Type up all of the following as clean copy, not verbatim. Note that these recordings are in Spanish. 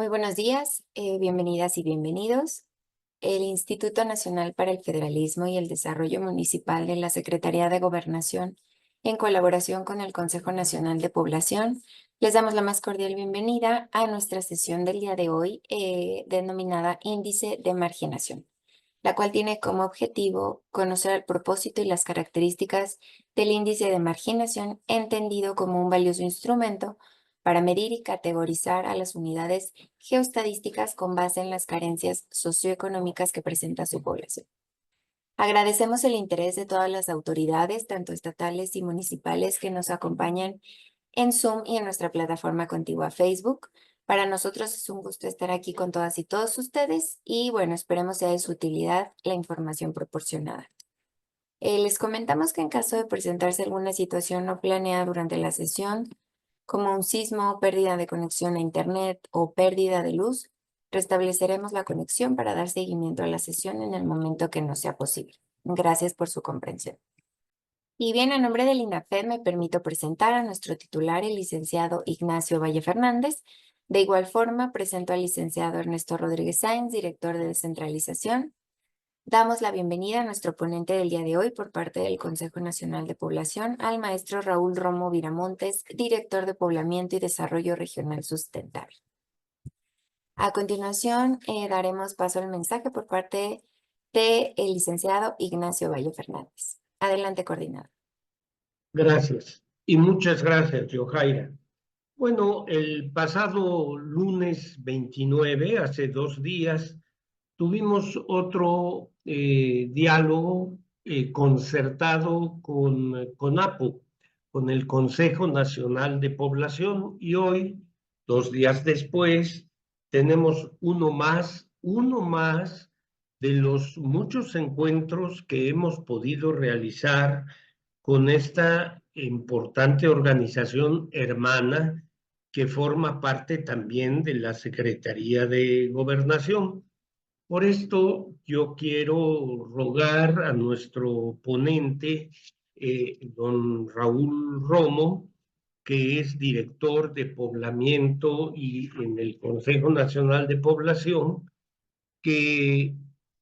Muy buenos días, bienvenidas y bienvenidos. El Instituto Nacional para el Federalismo y el Desarrollo Municipal de la Secretaría de Gobernación, en colaboración con el Consejo Nacional de Población, les damos la más cordial bienvenida a nuestra sesión del día de hoy, denominada Índice de Marginación, la cual tiene como objetivo conocer el propósito y las características del índice de marginación, entendido como un valioso instrumento para medir y categorizar a las unidades geoestadísticas con base en las carencias socioeconómicas que presenta su población. Agradecemos el interés de todas las autoridades, tanto estatales y municipales, que nos acompañan en Zoom y en nuestra plataforma contigua Facebook. Para nosotros es un gusto estar aquí con todas y todos ustedes y bueno, esperemos sea de su utilidad la información proporcionada. Les comentamos que en caso de presentarse alguna situación no planeada durante la sesión, como un sismo, pérdida de conexión a Internet o pérdida de luz, restableceremos la conexión para dar seguimiento a la sesión en el momento que no sea posible. Gracias por su comprensión. Y bien, a nombre del INAFED me permito presentar a nuestro titular, el licenciado Ignacio Valle Fernández. De igual forma, presento al licenciado Ernesto Rodríguez Sáenz, director de descentralización. Damos la bienvenida a nuestro ponente del día de hoy por parte del Consejo Nacional de Población, al maestro Raúl Romo Viramontes, director de Poblamiento y Desarrollo Regional Sustentable. A continuación, daremos paso al mensaje por parte del licenciado Ignacio Valle Fernández. Adelante, coordinador. Gracias. Y muchas gracias, Yojaira. Bueno, el pasado lunes 29, hace 2 días, tuvimos otro diálogo concertado con APO, con el Consejo Nacional de Población, y hoy, 2 días después, tenemos uno más de los muchos encuentros que hemos podido realizar con esta importante organización hermana que forma parte también de la Secretaría de Gobernación. Por esto, yo quiero rogar a nuestro ponente, don Raúl Romo, que es director de Poblamiento y en el Consejo Nacional de Población, que,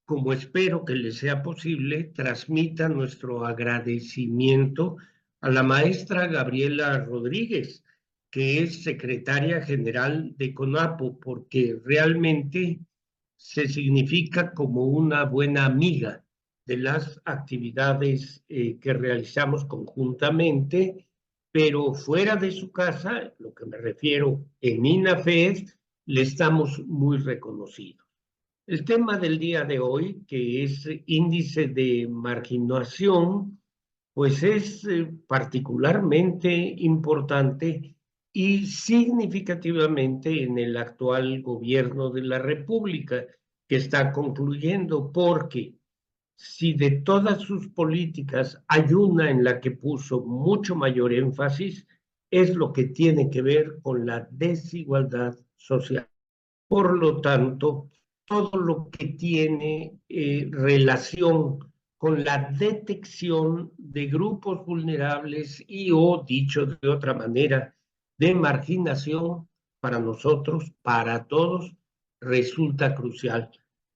como espero que le sea posible, transmita nuestro agradecimiento a la maestra Gabriela Rodríguez, que es secretaria general de CONAPO, porque realmente se significa como una buena amiga de las actividades que realizamos conjuntamente, pero fuera de su casa, lo que me refiero en INAFED, le estamos muy reconocidos. El tema del día de hoy, que es índice de marginación, pues es particularmente importante y significativamente en el actual gobierno de la República, que está concluyendo, porque si de todas sus políticas hay una en la que puso mucho mayor énfasis, es lo que tiene que ver con la desigualdad social. Por lo tanto, todo lo que tiene relación con la detección de grupos vulnerables y o, dicho de otra manera, de marginación, para nosotros, para todos, resulta crucial.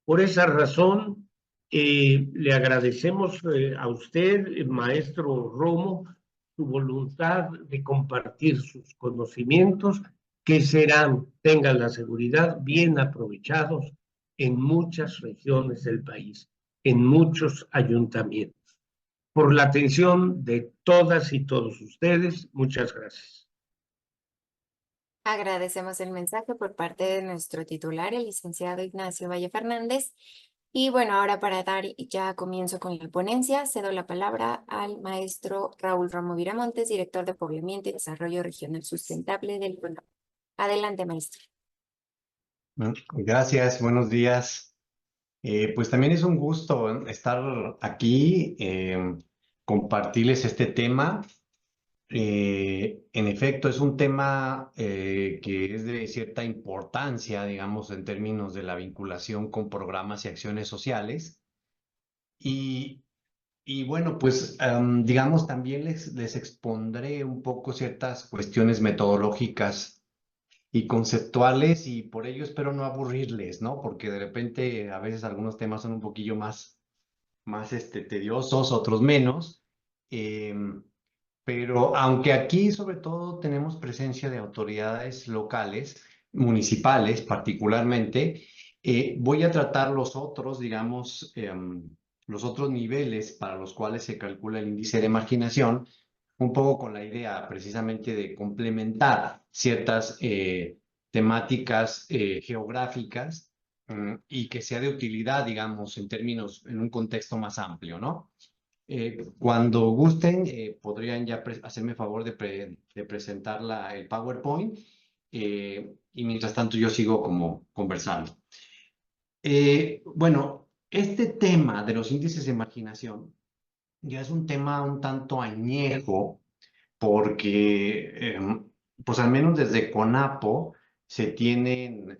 Por esa razón, le agradecemos a usted, maestro Romo, su voluntad de compartir sus conocimientos, que serán, tengan la seguridad, bien aprovechados en muchas regiones del país, en muchos ayuntamientos. Por la atención de todas y todos ustedes, muchas gracias. Agradecemos el mensaje por parte de nuestro titular, el licenciado Ignacio Valle Fernández. Y bueno, ahora para dar ya comienzo con la ponencia, cedo la palabra al maestro Raúl Romo Viramontes, director de Poblamiento y Desarrollo Regional Sustentable del CONAPO. Adelante, maestro. Gracias, buenos días. Pues también es un gusto estar aquí, compartirles este tema. En efecto, es un tema que es de cierta importancia, digamos, en términos de la vinculación con programas y acciones sociales. Y, y bueno, pues digamos, también les expondré un poco ciertas cuestiones metodológicas y conceptuales, y por ello espero no aburrirles, ¿no? Porque de repente a veces algunos temas son un poquillo más tediosos, otros menos. Em, pero aunque aquí sobre todo tenemos presencia de autoridades locales, municipales particularmente, voy a tratar los otros, digamos, los otros niveles para los cuales se calcula el índice de marginación, un poco con la idea precisamente de complementar ciertas temáticas geográficas, y que sea de utilidad, digamos, en términos, en un contexto más amplio, ¿no? Cuando gusten, podrían ya hacerme favor de presentar el PowerPoint, y mientras tanto yo sigo como conversando. Bueno, este tema de los índices de marginación ya es un tema un tanto añejo porque, pues al menos desde CONAPO se tienen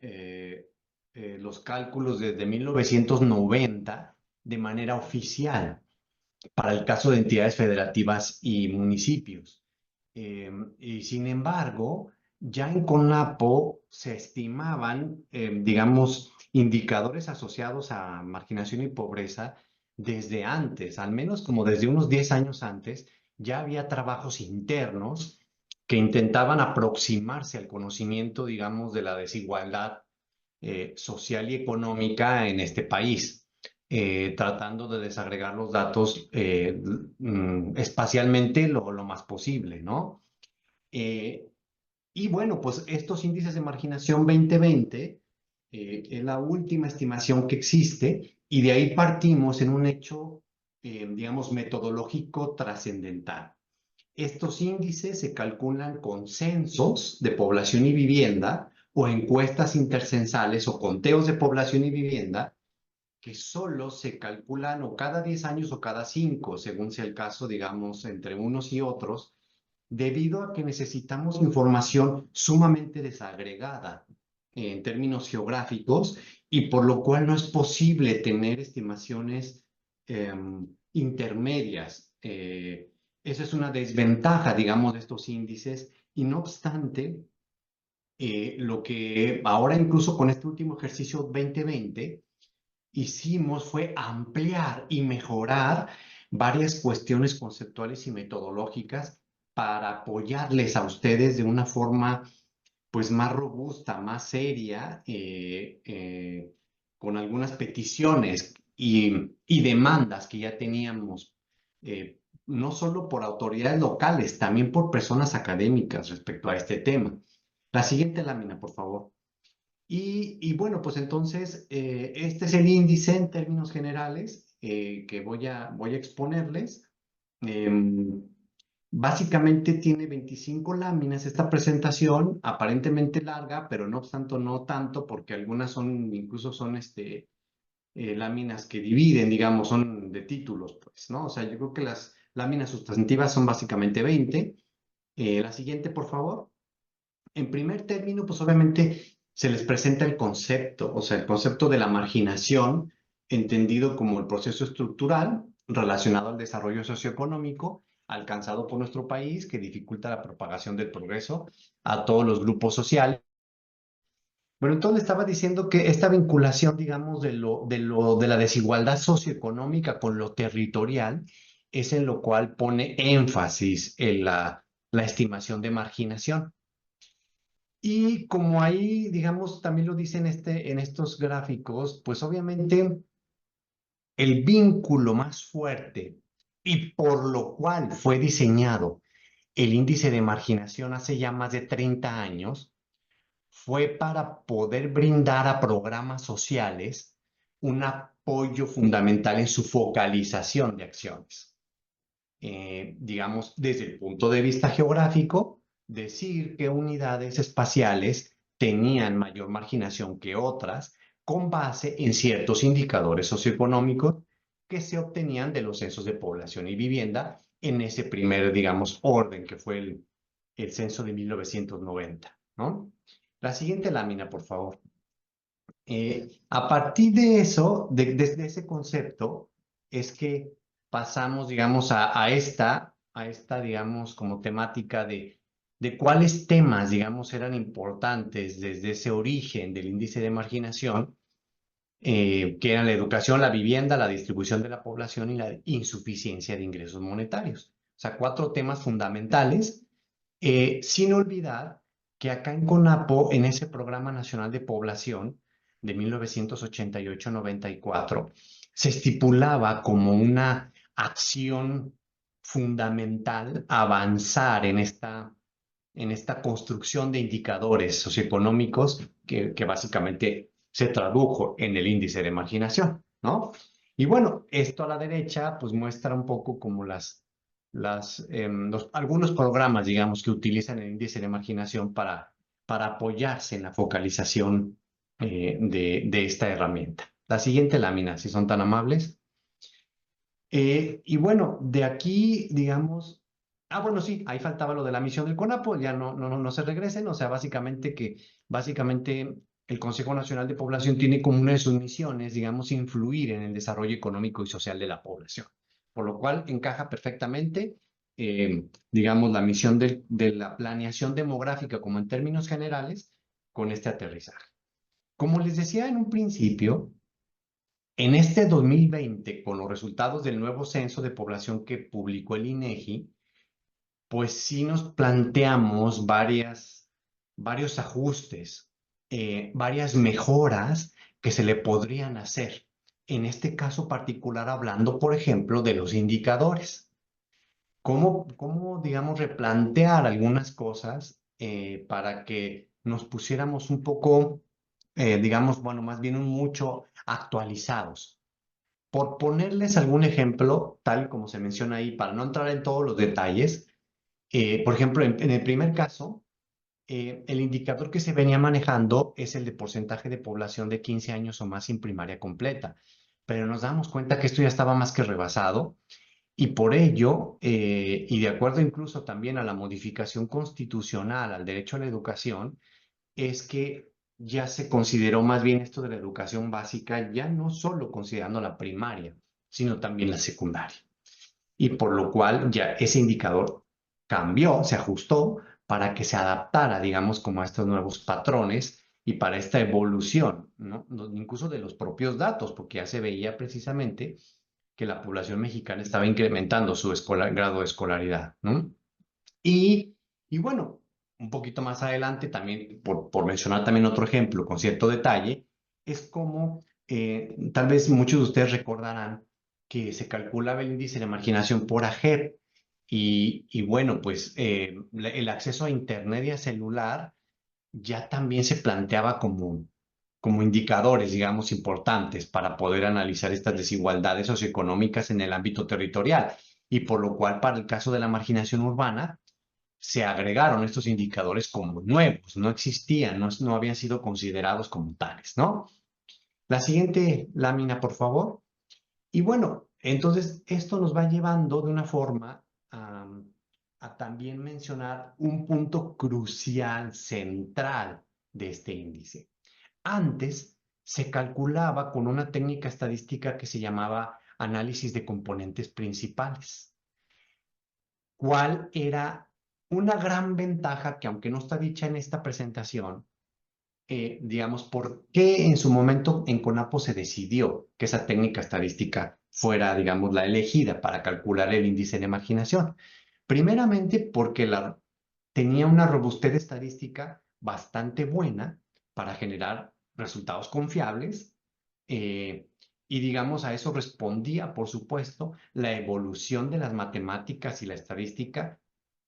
los cálculos desde 1990 de manera oficial para el caso de entidades federativas y municipios. Y sin embargo, ya en CONAPO se estimaban, digamos, indicadores asociados a marginación y pobreza desde antes, al menos como desde unos 10 años antes, ya había trabajos internos que intentaban aproximarse al conocimiento, digamos, de la desigualdad social y económica en este país, tratando de desagregar los datos espacialmente lo más posible, ¿no? Eh, y bueno, pues estos índices de marginación 2020 es la última estimación que existe, y de ahí partimos en un hecho, digamos, metodológico trascendental. Estos índices se calculan con censos de población y vivienda o encuestas intercensales o conteos de población y vivienda que solo se calculan o cada 10 años o cada 5, según sea el caso, digamos, entre unos y otros, debido a que necesitamos información sumamente desagregada en términos geográficos, y por lo cual no es posible tener estimaciones intermedias. Esa es una desventaja, digamos, de estos índices, y no obstante, lo que ahora incluso con este último ejercicio 2020 hicimos fue ampliar y mejorar varias cuestiones conceptuales y metodológicas para apoyarles a ustedes de una forma pues más robusta, más seria, con algunas peticiones y demandas que ya teníamos, no solo por autoridades locales, también por personas académicas respecto a este tema. La siguiente lámina, por favor. Y bueno, pues entonces, este es el índice en términos generales que voy a exponerles. Em, Básicamente tiene 25 láminas esta presentación, aparentemente larga, pero no obstante no tanto, porque algunas son, incluso son láminas que dividen, digamos, son de títulos, pues, ¿no? O sea, yo creo que las láminas sustantivas son básicamente 20. La siguiente, por favor. En primer término, pues obviamente se les presenta el concepto, o sea, el concepto de la marginación, entendido como el proceso estructural relacionado al desarrollo socioeconómico alcanzado por nuestro país, que dificulta la propagación del progreso a todos los grupos sociales. Bueno, entonces estaba diciendo que esta vinculación, digamos, de la desigualdad socioeconómica con lo territorial es en lo cual pone énfasis en la estimación de marginación. Y como ahí, digamos, también lo dicen en estos gráficos, pues obviamente el vínculo más fuerte y por lo cual fue diseñado el índice de marginación hace ya más de 30 años, fue para poder brindar a programas sociales un apoyo fundamental en su focalización de acciones. Digamos, desde el punto de vista geográfico, decir que unidades espaciales tenían mayor marginación que otras con base en ciertos indicadores socioeconómicos que se obtenían de los censos de población y vivienda en ese primer, digamos, orden que fue el censo de 1990, ¿no? La siguiente lámina, por favor. A partir de eso, desde ese concepto, es que pasamos, digamos, a esta, digamos, como temática de de cuáles temas, digamos, eran importantes desde ese origen del índice de marginación, que eran la educación, la vivienda, la distribución de la población y la insuficiencia de ingresos monetarios. O sea, 4 temas fundamentales, sin olvidar que acá en CONAPO, en ese Programa Nacional de Población de 1988-94, se estipulaba como una acción fundamental avanzar en esta construcción de indicadores socioeconómicos que básicamente se tradujo en el índice de marginación, ¿no? Y bueno, esto a la derecha pues muestra un poco como algunos programas, digamos, que utilizan el índice de marginación para apoyarse en la focalización de esta herramienta. La siguiente lámina, si son tan amables. Y bueno, de aquí, digamos, bueno, sí, ahí faltaba lo de la misión del CONAPO, ya no se regresen, o sea, básicamente el Consejo Nacional de Población tiene como una de sus misiones, digamos, influir en el desarrollo económico y social de la población, por lo cual encaja perfectamente, digamos, la misión de la planeación demográfica como en términos generales con este aterrizaje. Como les decía en un principio, en este 2020, con los resultados del nuevo censo de población que publicó el INEGI, pues sí nos planteamos varios ajustes, varias mejoras que se le podrían hacer. En este caso particular, hablando, por ejemplo, de los indicadores. ¿Cómo, digamos, replantear algunas cosas para que nos pusiéramos un poco, digamos, bueno, más bien mucho actualizados? Por ponerles algún ejemplo, tal como se menciona ahí, para no entrar en todos los detalles, por ejemplo, en el primer caso, el indicador que se venía manejando es el de porcentaje de población de 15 años o más sin primaria completa, pero nos damos cuenta que esto ya estaba más que rebasado y por ello, y de acuerdo incluso también a la modificación constitucional al derecho a la educación, es que ya se consideró más bien esto de la educación básica, ya no solo considerando la primaria, sino también la secundaria. Y por lo cual ya ese indicador cambió, se ajustó para que se adaptara, digamos, como a estos nuevos patrones y para esta evolución, ¿no? Incluso de los propios datos, porque ya se veía precisamente que la población mexicana estaba incrementando su grado de escolaridad, ¿no? Y bueno, un poquito más adelante, también por mencionar también otro ejemplo con cierto detalle, es como tal vez muchos de ustedes recordarán que se calculaba el índice de marginación por AGEP y bueno, pues el acceso a Internet y a celular ya también se planteaba como indicadores, digamos, importantes para poder analizar estas desigualdades socioeconómicas en el ámbito territorial. Y por lo cual, para el caso de la marginación urbana, se agregaron estos indicadores como nuevos, no existían, no habían sido considerados como tales, ¿no? La siguiente lámina, por favor. Y bueno, entonces esto nos va llevando de una forma a también mencionar un punto crucial, central de este índice. Antes se calculaba con una técnica estadística que se llamaba análisis de componentes principales. ¿Cuál era una gran ventaja que, aunque no está dicha en esta presentación, digamos, por qué en su momento en CONAPO se decidió que esa técnica estadística fuera, digamos, la elegida para calcular el índice de marginación? Primeramente porque tenía una robustez estadística bastante buena para generar resultados confiables y digamos a eso respondía, por supuesto, la evolución de las matemáticas y la estadística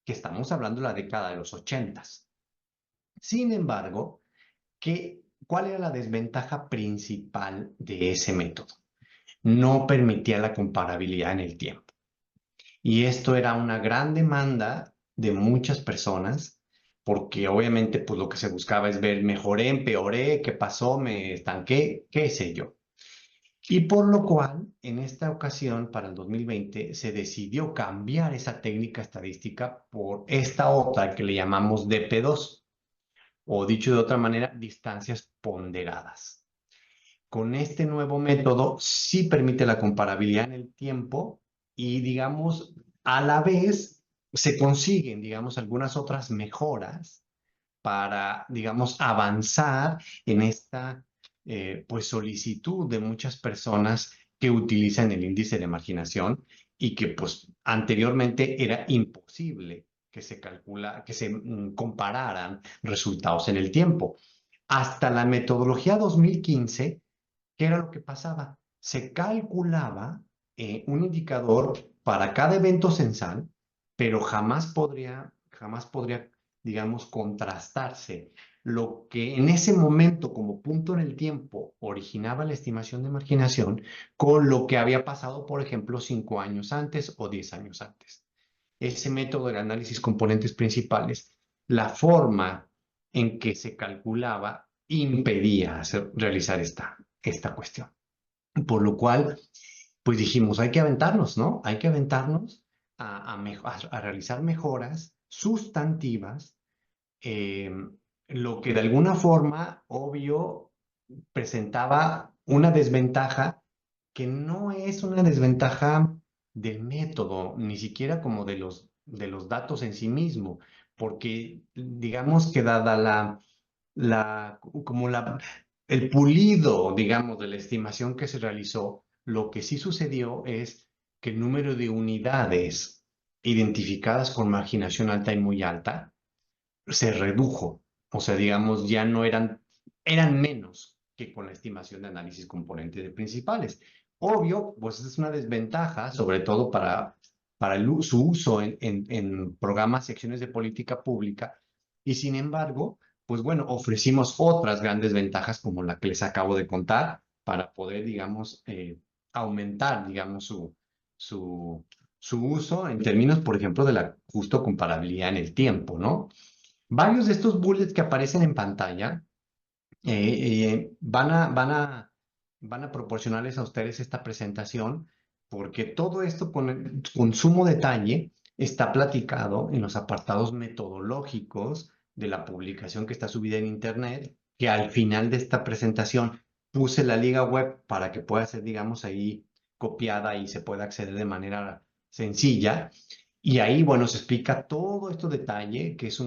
que estamos hablando de la década de los 80s. Sin embargo, ¿cuál era la desventaja principal de ese método? No permitía la comparabilidad en el tiempo. Y esto era una gran demanda de muchas personas, porque obviamente pues lo que se buscaba es ver, mejoré, empeoré, qué pasó, me estanqué, qué sé yo. Y por lo cual, en esta ocasión, para el 2020, se decidió cambiar esa técnica estadística por esta otra que le llamamos DP2, o dicho de otra manera, distancias ponderadas. Con este nuevo método sí permite la comparabilidad en el tiempo y, digamos, a la vez se consiguen, digamos, algunas otras mejoras para, digamos, avanzar en esta pues solicitud de muchas personas que utilizan el índice de marginación y que pues anteriormente era imposible que se compararan resultados en el tiempo. Hasta la metodología 2015, ¿qué era lo que pasaba? Se calculaba un indicador para cada evento censal, pero jamás podría, digamos, contrastarse lo que en ese momento, como punto en el tiempo, originaba la estimación de marginación con lo que había pasado, por ejemplo, 5 años antes o 10 años antes. Ese método de análisis componentes principales, la forma en que se calculaba impedía realizar esta cuestión. Por lo cual, pues dijimos, hay que aventarnos, ¿no? Hay que aventarnos a realizar mejoras sustantivas, eh, lo que de alguna forma, obvio, presentaba una desventaja que no es una desventaja del método, ni siquiera como de los datos en sí mismo, porque digamos que dada como el pulido, digamos, de la estimación que se realizó, lo que sí sucedió es que el número de unidades identificadas con marginación alta y muy alta se redujo. O sea, digamos, ya no eran menos que con la estimación de análisis componentes de principales. Obvio, pues es una desventaja, sobre todo para su uso en programas y acciones de política pública. Y sin embargo, pues bueno, ofrecimos otras grandes ventajas como la que les acabo de contar para poder, digamos, aumentar, digamos, su, su uso en términos, por ejemplo, de la justo comparabilidad en el tiempo, ¿no? Varios de estos bullets que aparecen en pantalla van a proporcionarles a ustedes esta presentación porque todo esto con sumo detalle está platicado en los apartados metodológicos de la publicación que está subida en Internet, que al final de esta presentación puse la liga web para que pueda ser, digamos, ahí copiada y se pueda acceder de manera sencilla. Y ahí, bueno, se explica todo este detalle, que es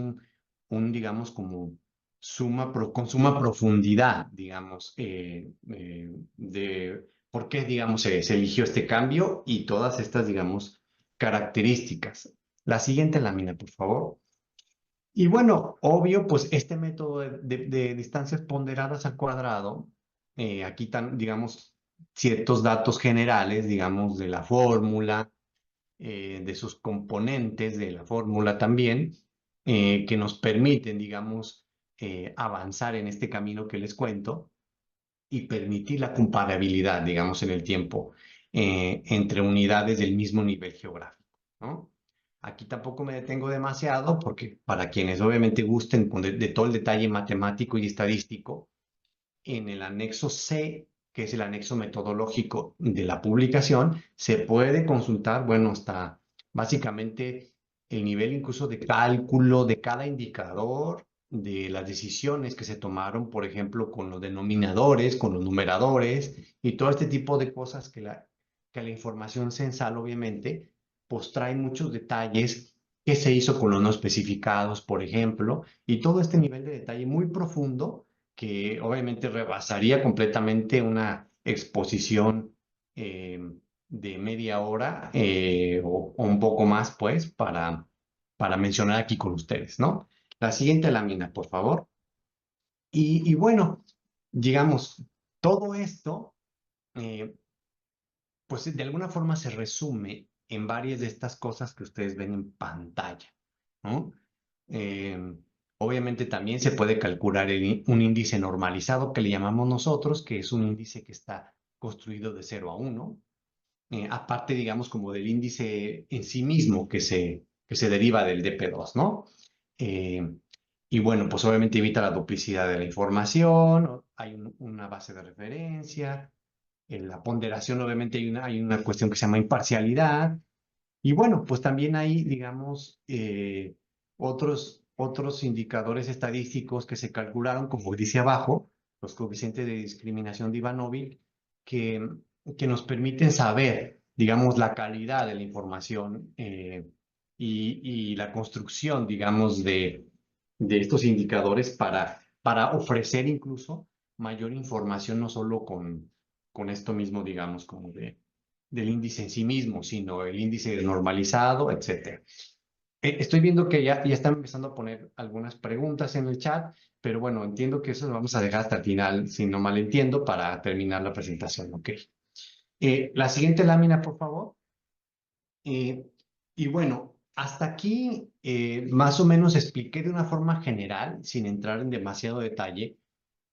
digamos, como con suma profundidad, digamos, de por qué, digamos, se eligió este cambio y todas estas, digamos, características. La siguiente lámina, por favor. Y bueno, obvio, pues este método de distancias ponderadas al cuadrado, aquí están, digamos, ciertos datos generales, digamos, de la fórmula, de sus componentes de la fórmula también, que nos permiten, digamos, avanzar en este camino que les cuento y permitir la comparabilidad, digamos, en el tiempo entre unidades del mismo nivel geográfico, ¿no? Aquí tampoco me detengo demasiado porque para quienes obviamente gusten de todo el detalle matemático y estadístico, en el anexo C, que es el anexo metodológico de la publicación, se puede consultar, bueno, hasta básicamente el nivel incluso de cálculo de cada indicador, de las decisiones que se tomaron, por ejemplo, con los denominadores, con los numeradores y todo este tipo de cosas que la información censal, obviamente, pues trae muchos detalles. ¿Qué se hizo con los no especificados, por ejemplo? Y todo este nivel de detalle muy profundo que obviamente rebasaría completamente una exposición de media hora o un poco más, pues, para mencionar aquí con ustedes, ¿no? La siguiente lámina, por favor. Y bueno, digamos, todo esto, pues de alguna forma se resume en varias de estas cosas que ustedes ven en pantalla, ¿no? Eh, Obviamente también se puede calcular un índice normalizado que le llamamos nosotros, que es un índice que está construido de 0 a 1, aparte, digamos, como del índice en sí mismo que se deriva del DP2, ¿no? Eh, y bueno, pues obviamente evita la duplicidad de la información, hay una base de referencia, en la ponderación obviamente hay una cuestión que se llama imparcialidad, y bueno, pues también hay, digamos, otros indicadores estadísticos que se calcularon, como dice abajo, los coeficientes de discriminación de Ivanovich, que nos permiten saber, digamos, la calidad de la información y la construcción, digamos, de estos indicadores para ofrecer incluso mayor información, no solo con esto mismo, digamos, como del índice en sí mismo, sino el índice normalizado, etcétera. Estoy viendo que ya están empezando a poner algunas preguntas en el chat, pero bueno, entiendo que eso lo vamos a dejar hasta el final, si no mal entiendo, para terminar la presentación, ¿ok? La siguiente lámina, por favor. Y bueno, hasta aquí más o menos expliqué de una forma general, sin entrar en demasiado detalle,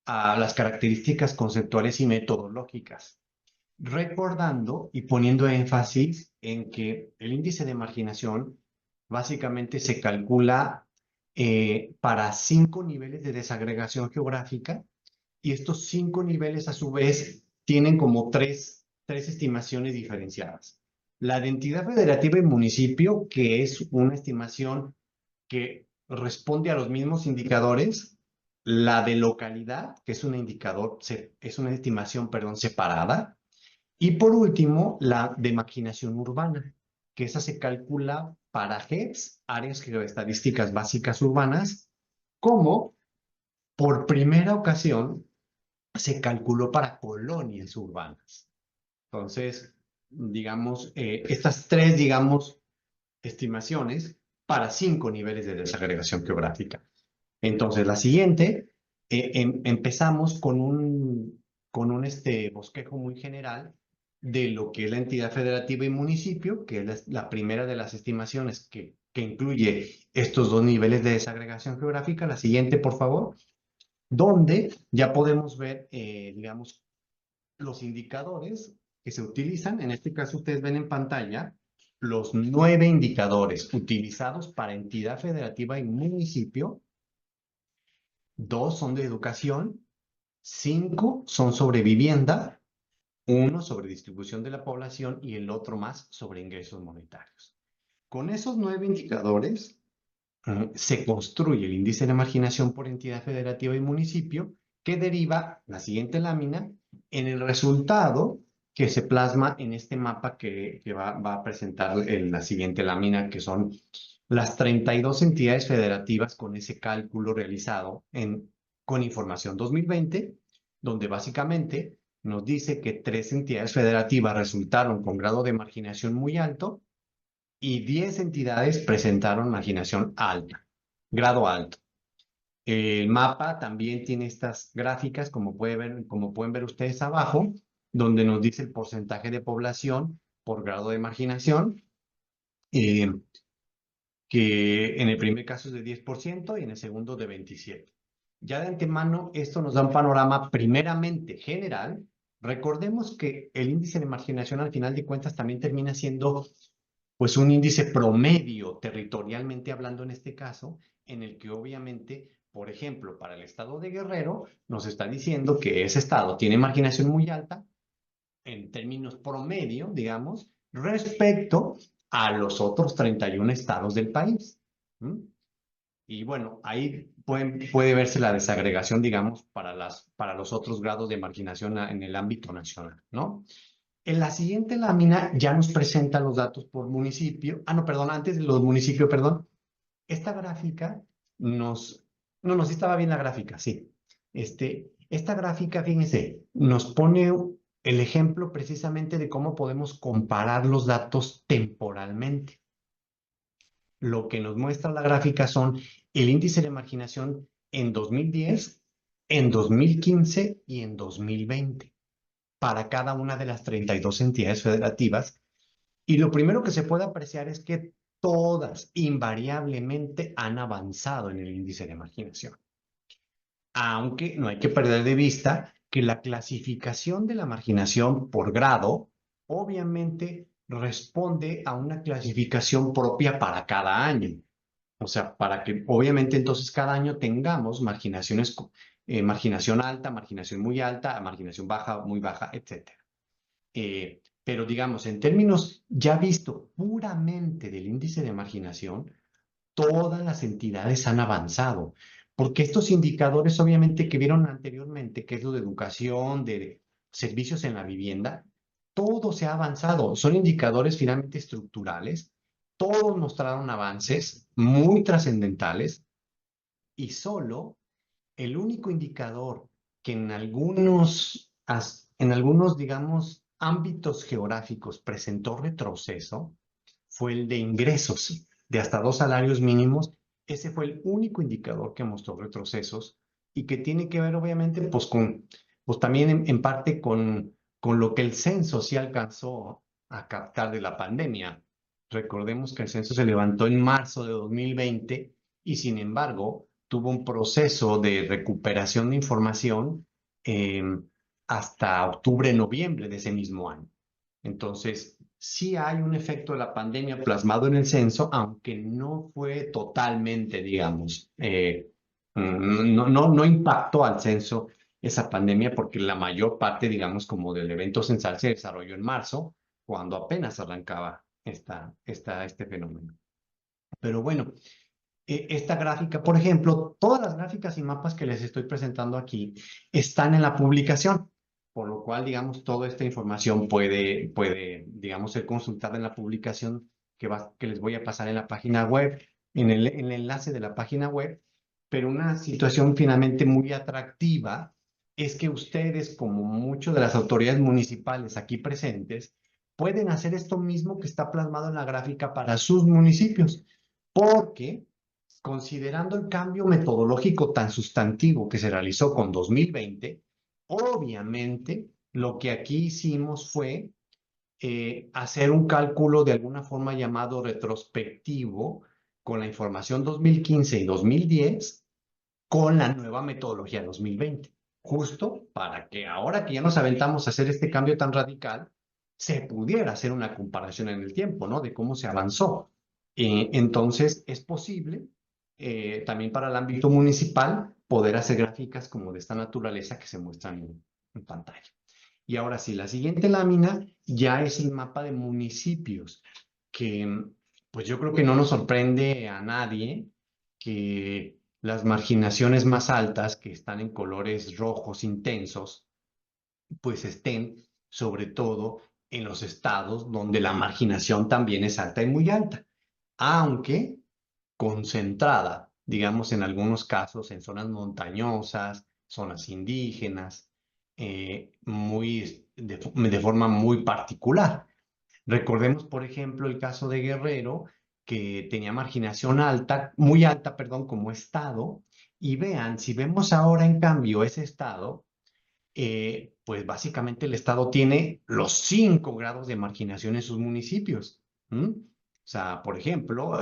a las características conceptuales y metodológicas, recordando y poniendo énfasis en que el índice de marginación básicamente se calcula para 5 niveles de desagregación geográfica, y estos 5 niveles a su vez tienen como tres estimaciones diferenciadas. La de entidad federativa y municipio, que es una estimación que responde a los mismos indicadores. La de localidad, que es un indicador, es una estimación, perdón, separada. Y por último, la de marginación urbana, que esa se calcula para GEBs, áreas geoestadísticas básicas urbanas, como por primera ocasión se calculó para colonias urbanas. Entonces, digamos, estas tres, digamos, estimaciones para 5 niveles de desagregación geográfica. Entonces, la siguiente, empezamos con un bosquejo muy general de lo que es la entidad federativa y municipio, que es la primera de las estimaciones que incluye estos 2 niveles de desagregación geográfica. La siguiente, por favor, donde ya podemos ver, digamos, los indicadores que se utilizan. En este caso, ustedes ven en pantalla los 9 indicadores utilizados para entidad federativa y municipio. 2 son de educación, 5 son sobre vivienda, 1 sobre distribución de la población y el otro más sobre ingresos monetarios. Con esos 9 indicadores se construye el índice de marginación por entidad federativa y municipio, que deriva, la siguiente lámina, en el resultado que se plasma en este mapa que va a presentar en la siguiente lámina, que son las 32 entidades federativas con ese cálculo realizado con información 2020, donde básicamente nos dice que 3 entidades federativas resultaron con grado de marginación muy alto y 10 entidades presentaron marginación alta, grado alto. El mapa también tiene estas gráficas, como pueden ver ustedes abajo, donde nos dice el porcentaje de población por grado de marginación, que en el primer caso es de 10% y en el segundo de 27%. Ya de antemano, esto nos da un panorama primeramente general. Recordemos que el índice de marginación al final de cuentas también termina siendo pues un índice promedio, territorialmente hablando en este caso, en el que obviamente, por ejemplo, para el estado de Guerrero, nos está diciendo que ese estado tiene marginación muy alta, en términos promedio, digamos, respecto a los otros 31 estados del país. Y bueno, ahí puede verse la desagregación, digamos, para los otros grados de marginación en el ámbito nacional, ¿no? En la siguiente lámina ya nos presenta los datos por municipio. Ah, no, perdón, antes de los municipios, perdón. Esta gráfica nos... No, no, sí estaba bien la gráfica, sí. Esta gráfica, fíjense, nos pone el ejemplo precisamente de cómo podemos comparar los datos temporalmente. Lo que nos muestra la gráfica son el índice de marginación en 2010, en 2015 y en 2020 para cada una de las 32 entidades federativas. Y lo primero que se puede apreciar es que todas invariablemente han avanzado en el índice de marginación. Aunque no hay que perder de vista que la clasificación de la marginación por grado obviamente responde a una clasificación propia para cada año. O sea, para que obviamente entonces cada año tengamos marginación alta, marginación muy alta, marginación baja, muy baja, etc. Pero digamos, en términos ya visto puramente del índice de marginación, todas las entidades han avanzado, porque estos indicadores obviamente que vieron anteriormente, que es lo de educación, de servicios en la vivienda, todo se ha avanzado. Son indicadores finalmente estructurales todos mostraron avances muy trascendentales y solo el único indicador que en algunos, digamos, ámbitos geográficos presentó retroceso fue el de ingresos de hasta 2 salarios mínimos. Ese fue el único indicador que mostró retrocesos y que tiene que ver, obviamente, pues también en parte con lo que el censo sí alcanzó a captar de la pandemia. Recordemos que el censo se levantó en marzo de 2020 y, sin embargo, tuvo un proceso de recuperación de información eh, hasta octubre, noviembre de ese mismo año. Entonces, sí hay un efecto de la pandemia plasmado en el censo, aunque no fue totalmente, digamos, no impactó al censo esa pandemia porque la mayor parte, digamos, como del evento censal se desarrolló en marzo, cuando apenas arrancaba este fenómeno. Pero bueno, esta gráfica, por ejemplo, todas las gráficas y mapas que les estoy presentando aquí están en la publicación, por lo cual, digamos, toda esta información puede, digamos, ser consultada en la publicación que les voy a pasar en la página web, en el enlace de la página web. Pero una situación finalmente muy atractiva es que ustedes, como muchas de las autoridades municipales aquí presentes, pueden hacer esto mismo que está plasmado en la gráfica para sus municipios, porque considerando el cambio metodológico tan sustantivo que se realizó con 2020, obviamente lo que aquí hicimos fue hacer un cálculo de alguna forma llamado retrospectivo con la información 2015 y 2010 con la nueva metodología 2020, justo para que ahora que ya nos aventamos a hacer este cambio tan radical, se pudiera hacer una comparación en el tiempo, ¿no? De cómo se avanzó. Entonces, es posible también para el ámbito municipal poder hacer gráficas como de esta naturaleza que se muestran en pantalla. Y ahora sí, la siguiente lámina ya es el mapa de municipios, que pues yo creo que no nos sorprende a nadie que las marginaciones más altas, que están en colores rojos intensos, pues estén sobre todo en los estados donde la marginación también es alta y muy alta, aunque concentrada, digamos, en algunos casos en zonas montañosas, zonas indígenas, de forma muy particular. Recordemos, por ejemplo, el caso de Guerrero, que tenía marginación alta, muy alta, perdón, como estado, y vean, si vemos ahora en cambio ese estado, pues básicamente el estado tiene los 5 grados de marginación en sus municipios. O sea, por ejemplo,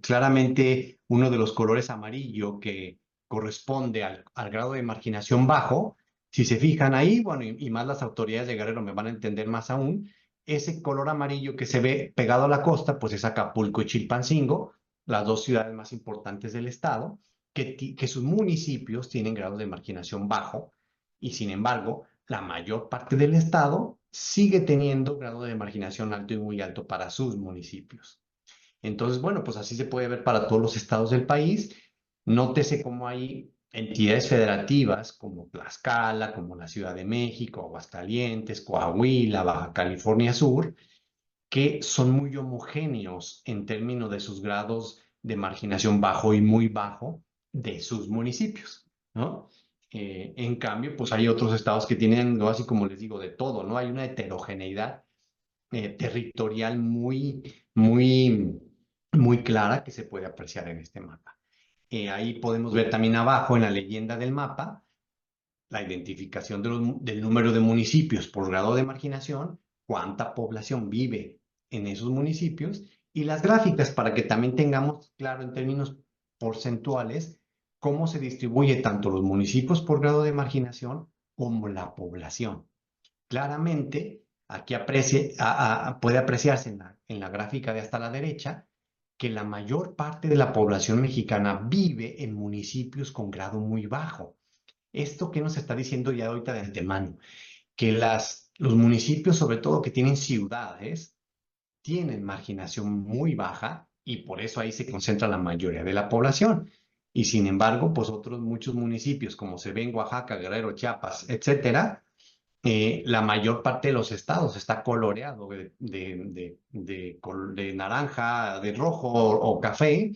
claramente uno de los colores amarillo que corresponde al grado de marginación bajo, si se fijan ahí, bueno, y más las autoridades de Guerrero me van a entender más aún, ese color amarillo que se ve pegado a la costa, pues es Acapulco y Chilpancingo, las 2 ciudades más importantes del estado, que sus municipios tienen grados de marginación bajo, y sin embargo, la mayor parte del estado sigue teniendo grado de marginación alto y muy alto para sus municipios. Entonces, bueno, pues así se puede ver para todos los estados del país. Nótese cómo hay entidades federativas como Tlaxcala, como la Ciudad de México, Aguascalientes, Coahuila, Baja California Sur, que son muy homogéneos en términos de sus grados de marginación bajo y muy bajo de sus municipios, ¿no? En cambio, pues hay otros estados que tienen, ¿no? Así como les digo, de todo, ¿no? Hay una heterogeneidad territorial muy clara que se puede apreciar en este mapa. Ahí podemos ver también abajo en la leyenda del mapa la identificación del número de municipios por grado de marginación, cuánta población vive en esos municipios y las gráficas para que también tengamos claro en términos porcentuales cómo se distribuye tanto los municipios por grado de marginación como la población. Claramente, aquí puede apreciarse en la gráfica de hasta la derecha que la mayor parte de la población mexicana vive en municipios con grado muy bajo. ¿Esto qué nos está diciendo ya ahorita de antemano? Que los municipios, sobre todo que tienen ciudades, tienen marginación muy baja y por eso ahí se concentra la mayoría de la población. Y sin embargo, pues muchos municipios, como se ve en Oaxaca, Guerrero, Chiapas, etcétera, la mayor parte de los estados está coloreado de naranja, de rojo o café,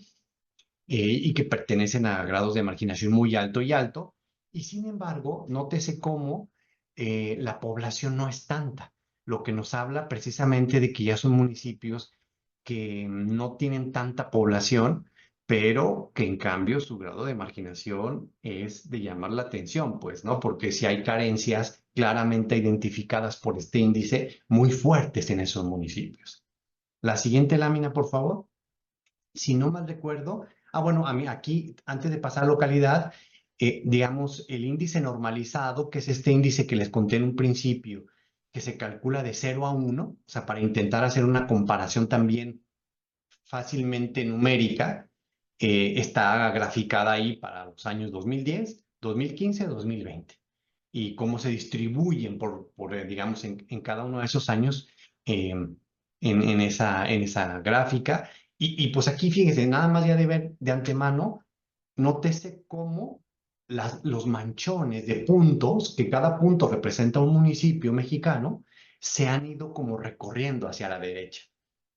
y que pertenecen a grados de marginación muy alto y alto. Y sin embargo, nótese cómo la población no es tanta, lo que nos habla precisamente de que ya son municipios que no tienen tanta población, pero que en cambio su grado de marginación es de llamar la atención, pues, ¿no? Porque si hay carencias claramente identificadas por este índice muy fuertes en esos municipios. La siguiente lámina, por favor. Si no mal recuerdo, bueno, a mí aquí, antes de pasar a localidad, digamos, el índice normalizado, que es este índice que les conté en un principio, que se calcula de 0 a 1, o sea, para intentar hacer una comparación también fácilmente numérica, está graficada ahí para los años 2010, 2015, 2020. Y cómo se distribuyen digamos, en cada uno de esos años en esa gráfica. Y pues aquí, fíjense, nada más ya de ver de antemano, nótese cómo los manchones de puntos, que cada punto representa un municipio mexicano, se han ido como recorriendo hacia la derecha.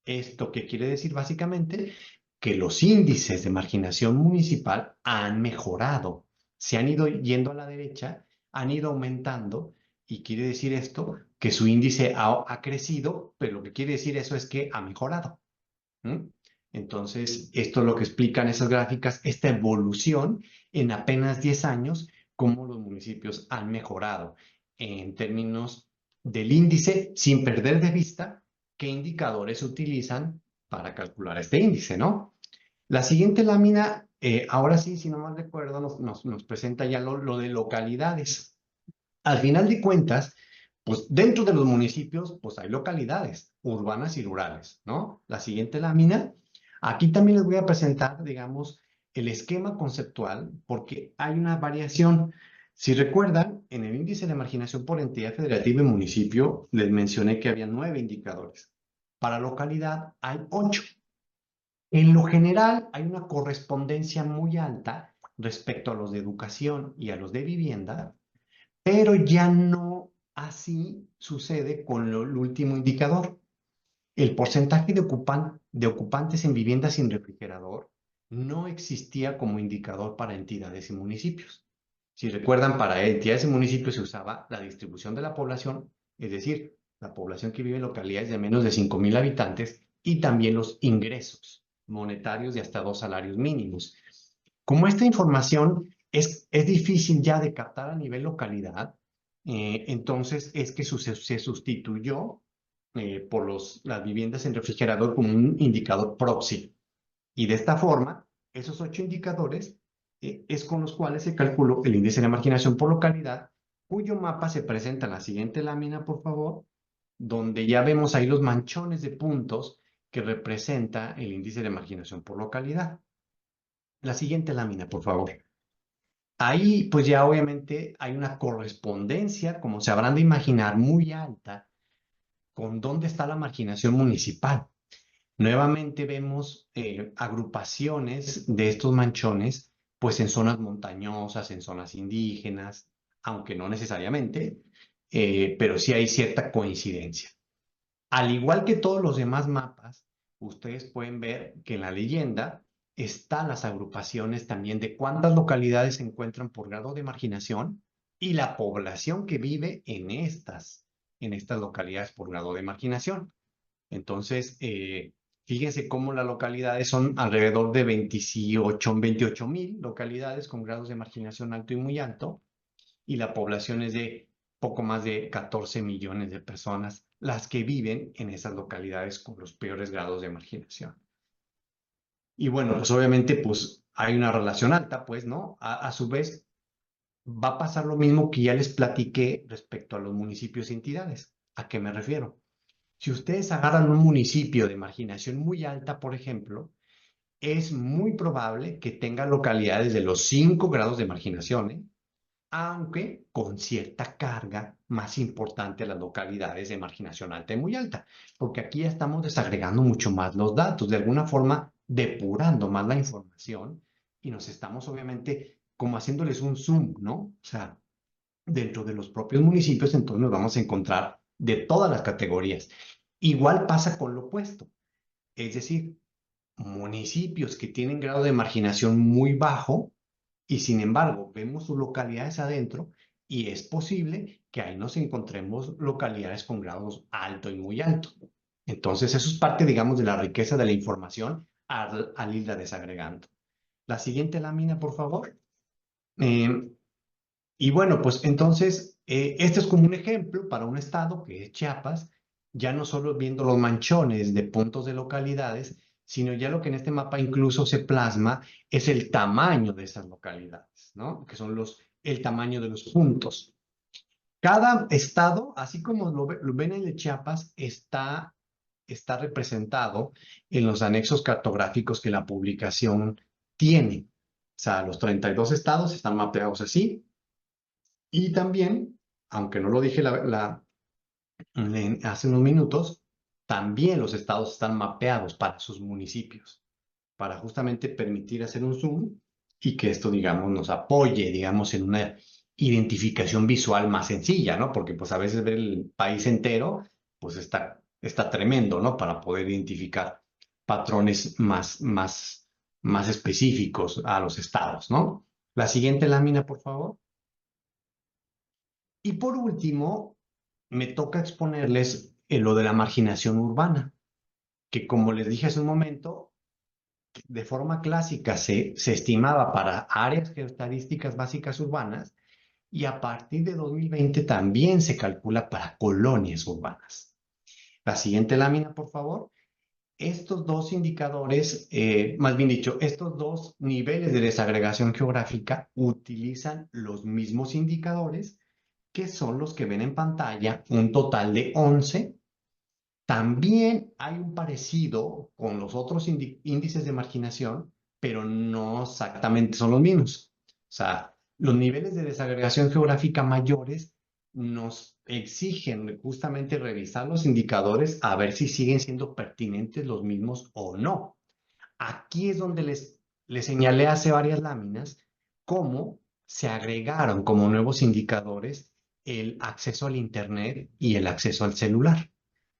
¿Esto qué quiere decir básicamente? Que los índices de marginación municipal han mejorado, se han ido yendo a la derecha, han ido aumentando, y quiere decir esto que su índice ha crecido, pero lo que quiere decir eso es que ha mejorado. ¿Mm? Entonces, esto es lo que explican esas gráficas, esta evolución en apenas 10 años, cómo los municipios han mejorado en términos del índice, sin perder de vista qué indicadores utilizan para calcular este índice, ¿no? La siguiente lámina, ahora sí, si no mal recuerdo, nos presenta ya lo de localidades. Al final de cuentas, pues dentro de los municipios, pues hay localidades urbanas y rurales, ¿no? La siguiente lámina, aquí también les voy a presentar, digamos, el esquema conceptual, porque hay una variación. Si recuerdan, en el índice de marginación por entidad federativa y municipio, les mencioné que había 9 indicadores. Para localidad hay 8. En lo general, hay una correspondencia muy alta respecto a los de educación y a los de vivienda, pero ya no así sucede con el último indicador. El porcentaje de ocupantes en viviendas sin refrigerador no existía como indicador para entidades y municipios. Si recuerdan, para entidades y municipios se usaba la distribución de la población, es decir, la población que vive en localidades de menos de 5,000 habitantes, y también los ingresos monetarios de hasta 2 salarios mínimos. Como esta información es difícil ya de captar a nivel localidad, entonces es que se sustituyó por las viviendas en refrigerador como un indicador proxy. Y de esta forma, esos 8 indicadores es con los cuales se calculó el índice de marginación por localidad, cuyo mapa se presenta en la siguiente lámina, por favor, donde ya vemos ahí los manchones de puntos que representa el índice de marginación por localidad. La siguiente lámina, por favor. Ahí, pues ya obviamente hay una correspondencia, como se habrán de imaginar, muy alta con dónde está la marginación municipal. Nuevamente vemos agrupaciones de estos manchones, pues en zonas montañosas, en zonas indígenas, aunque no necesariamente, pero sí hay cierta coincidencia. Al igual que todos los demás mapas, ustedes pueden ver que en la leyenda están las agrupaciones también de cuántas localidades se encuentran por grado de marginación y la población que vive en estas localidades por grado de marginación. Entonces, fíjense cómo las localidades son alrededor de 28,000 localidades con grados de marginación alto y muy alto, y la población es de poco más de 14 millones de personas las que viven en esas localidades con los peores grados de marginación. Y bueno, pues obviamente pues hay una relación alta, pues, ¿no? A su vez, va a pasar lo mismo que ya les platiqué respecto a los municipios y entidades. ¿A qué me refiero? Si ustedes agarran un municipio de marginación muy alta, por ejemplo, es muy probable que tenga localidades de los 5 grados de marginación, aunque con cierta carga más importante a las localidades de marginación alta y muy alta, porque aquí ya estamos desagregando mucho más los datos, de alguna forma depurando más la información, y nos estamos obviamente como haciéndoles un zoom, ¿no? O sea, dentro de los propios municipios, entonces nos vamos a encontrar de todas las categorías. Igual pasa con lo opuesto, es decir, municipios que tienen grado de marginación muy bajo y sin embargo vemos sus localidades adentro y es posible que ahí nos encontremos localidades con grados alto y muy alto. Entonces eso es parte, digamos, de la riqueza de la información al irla desagregando. La siguiente lámina, por favor. Y bueno, pues entonces, este es como un ejemplo para un estado que es Chiapas, ya no solo viendo los manchones de puntos de localidades, sino ya lo que en este mapa incluso se plasma es el tamaño de esas localidades, ¿no? Que son el tamaño de los puntos. Cada estado, así como lo ven en el Chiapas, está representado en los anexos cartográficos que la publicación tiene. O sea, los 32 estados están mapeados así. Y también, aunque no lo dije hace unos minutos, también los estados están mapeados para sus municipios, para justamente permitir hacer un zoom y que esto, digamos, nos apoye, digamos, en una identificación visual más sencilla, ¿no? Porque pues a veces ver el país entero, pues está tremendo, ¿no? Para poder identificar patrones más específicos a los estados, ¿no? La siguiente lámina, por favor. Y por último, me toca exponerles lo de la marginación urbana, que como les dije hace un momento, de forma clásica se estimaba para áreas geoestadísticas básicas urbanas y a partir de 2020 también se calcula para colonias urbanas. La siguiente lámina, por favor. Estos dos indicadores, más bien dicho, estos dos niveles de desagregación geográfica utilizan los mismos indicadores que son los que ven en pantalla, un total de 11. También hay un parecido con los otros índices de marginación, pero no exactamente son los mismos. O sea, los niveles de desagregación geográfica mayores nos exigen justamente revisar los indicadores a ver si siguen siendo pertinentes los mismos o no. Aquí es donde les señalé hace varias láminas cómo se agregaron como nuevos indicadores el acceso al Internet y el acceso al celular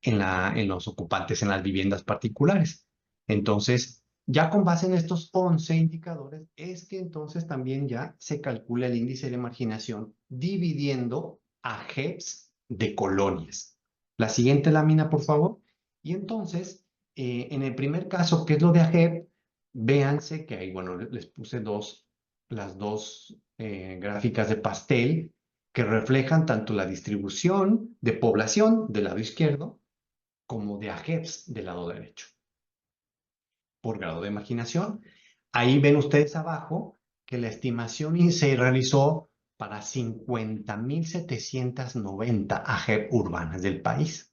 en los ocupantes en las viviendas particulares. Entonces, ya con base en estos 11 indicadores, es que entonces también ya se calcula el índice de marginación dividiendo a JEPs de colonias. La siguiente lámina, por favor. Y entonces, en el primer caso, que es lo de AGEP, véanse que ahí, bueno, les puse las dos gráficas de pastel que reflejan tanto la distribución de población del lado izquierdo como de AGEPs del lado derecho, por grado de marginación. Ahí ven ustedes abajo que la estimación se realizó para 50.790 AGEP urbanas del país.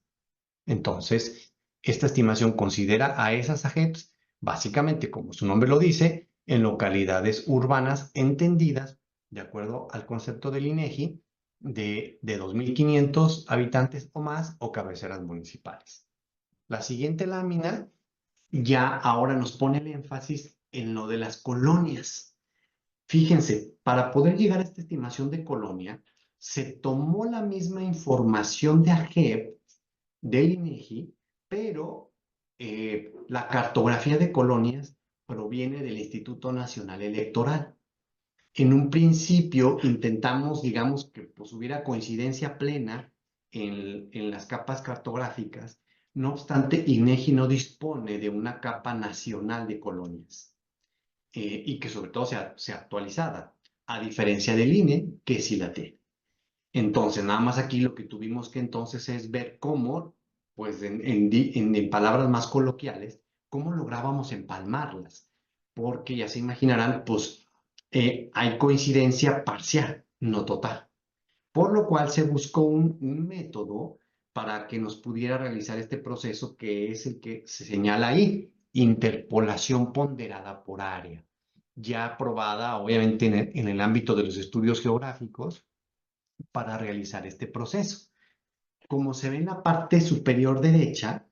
Entonces, esta estimación considera a esas AGEPs, básicamente, como su nombre lo dice, en localidades urbanas entendidas, de acuerdo al concepto del INEGI, de 2.500 habitantes o más o cabeceras municipales. La siguiente lámina ya ahora nos pone el énfasis en lo de las colonias. Fíjense, para poder llegar a esta estimación de colonia, se tomó la misma información de AGEP del INEGI, pero la cartografía de colonias proviene del Instituto Nacional Electoral. En un principio intentamos, digamos, que pues, hubiera coincidencia plena en las capas cartográficas. No obstante, INEGI no dispone de una capa nacional de colonias y que sobre todo sea actualizada, a diferencia del INE, que sí la tiene. Entonces, nada más aquí lo que tuvimos que entonces es ver cómo, pues en palabras más coloquiales, cómo lográbamos empalmarlas. Porque ya se imaginarán, pues hay coincidencia parcial, no total. Por lo cual se buscó un método para que nos pudiera realizar este proceso que es el que se señala ahí, interpolación ponderada por área, ya aprobada obviamente en el ámbito de los estudios geográficos para realizar este proceso. Como se ve en la parte superior derecha,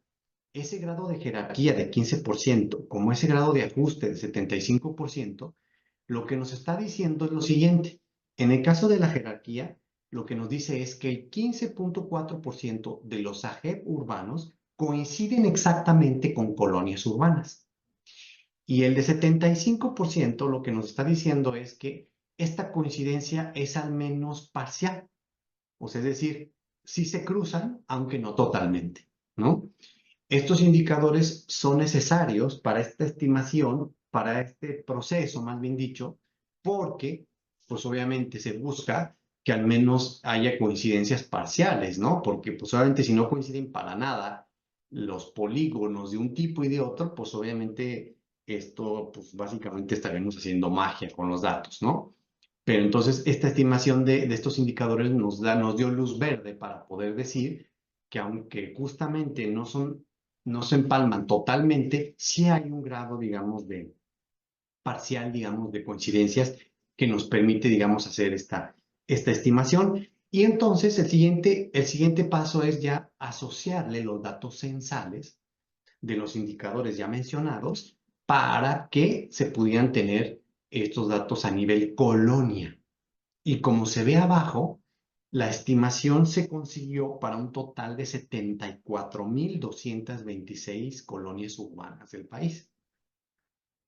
ese grado de jerarquía de 15%, como ese grado de ajuste de 75%, lo que nos está diciendo es lo siguiente. En el caso de la jerarquía, lo que nos dice es que el 15.4% de los AGEP urbanos coinciden exactamente con colonias urbanas. Y el de 75% lo que nos está diciendo es que esta coincidencia es al menos parcial. O sea, es decir, sí se cruzan, aunque no totalmente, ¿no? Estos indicadores son necesarios para esta estimación, para este proceso, más bien dicho, porque, pues obviamente se busca que al menos haya coincidencias parciales, ¿no? Porque, pues obviamente si no coinciden para nada los polígonos de un tipo y de otro, pues obviamente esto, pues básicamente estaremos haciendo magia con los datos, ¿no? Pero entonces esta estimación de estos indicadores nos dio luz verde para poder decir que aunque justamente no se empalman totalmente, sí hay un grado, digamos, de parcial, digamos, de coincidencias que nos permite, digamos, hacer esta estimación. Y entonces el siguiente paso es ya asociarle los datos censales de los indicadores ya mencionados para que se pudieran tener estos datos a nivel colonia. Y como se ve abajo, la estimación se consiguió para un total de 74.226 colonias urbanas del país.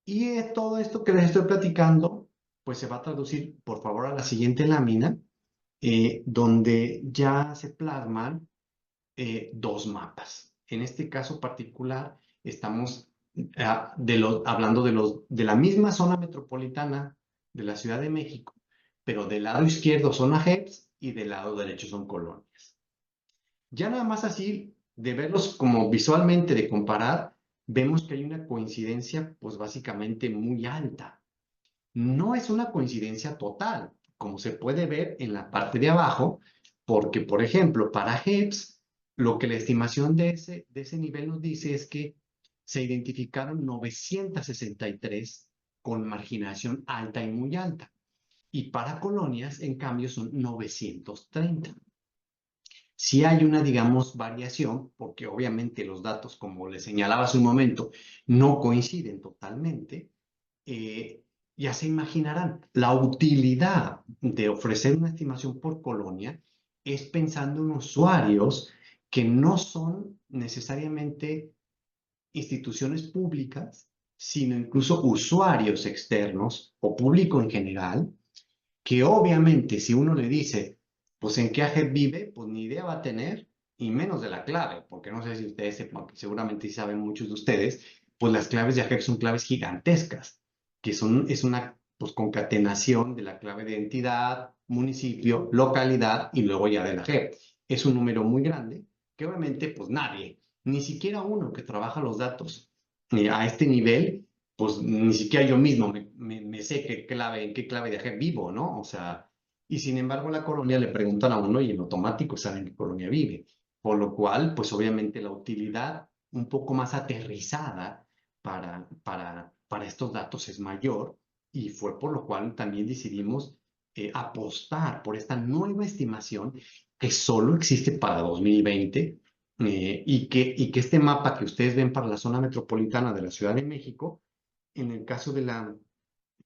Y todo esto que les estoy platicando, pues se va a traducir, por favor, a la siguiente lámina, donde ya se plasman dos mapas. En este caso particular, estamos hablando de la misma zona metropolitana de la Ciudad de México, pero del lado izquierdo son AGEPs y del lado derecho son colonias. Ya nada más así, de verlos como visualmente, de comparar, vemos que hay una coincidencia, pues básicamente muy alta. No es una coincidencia total, como se puede ver en la parte de abajo, porque, por ejemplo, para AGEPs, lo que la estimación de ese nivel nos dice es que se identificaron 963 con marginación alta y muy alta. Y para colonias, en cambio, son 930. Si hay una, digamos, variación, porque obviamente los datos, como les señalaba hace un momento, no coinciden totalmente, ya se imaginarán, la utilidad de ofrecer una estimación por colonia es pensando en usuarios que no son necesariamente instituciones públicas, sino incluso usuarios externos o público en general, que obviamente si uno le dice, pues en qué AGEP vive, pues ni idea va a tener, y menos de la clave, porque no sé si ustedes sepan, que seguramente sí saben muchos de ustedes, pues las claves de AGEP son claves gigantescas, es una pues, concatenación de la clave de entidad, municipio, localidad y luego ya de la AGEP. Es un número muy grande que obviamente pues nadie, ni siquiera uno que trabaja los datos a este nivel, pues ni siquiera yo mismo me sé en qué clave de AGEP vivo, ¿no? O sea, y sin embargo la colonia le preguntan a uno y en automático saben en qué colonia vive. Por lo cual, pues obviamente la utilidad un poco más aterrizada para estos datos es mayor y fue por lo cual también decidimos apostar por esta nueva estimación que solo existe para 2020 y que este mapa que ustedes ven para la zona metropolitana de la Ciudad de México, en el caso de la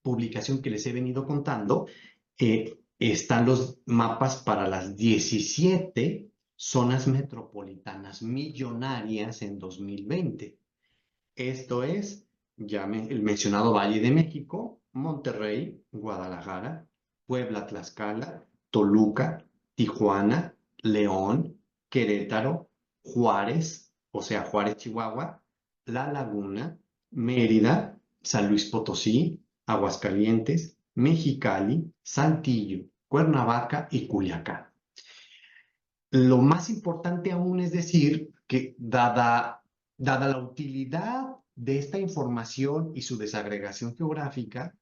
publicación que les he venido contando, están los mapas para las 17 zonas metropolitanas millonarias en 2020. Esto es el mencionado Valle de México, Monterrey, Guadalajara, Puebla, Tlaxcala, Toluca, Tijuana, León, Querétaro, Juárez, o sea, Juárez, Chihuahua, La Laguna, Mérida, San Luis Potosí, Aguascalientes, Mexicali, Saltillo, Cuernavaca y Culiacán. Lo más importante aún es decir que dada la utilidad de esta información y su desagregación geográfica,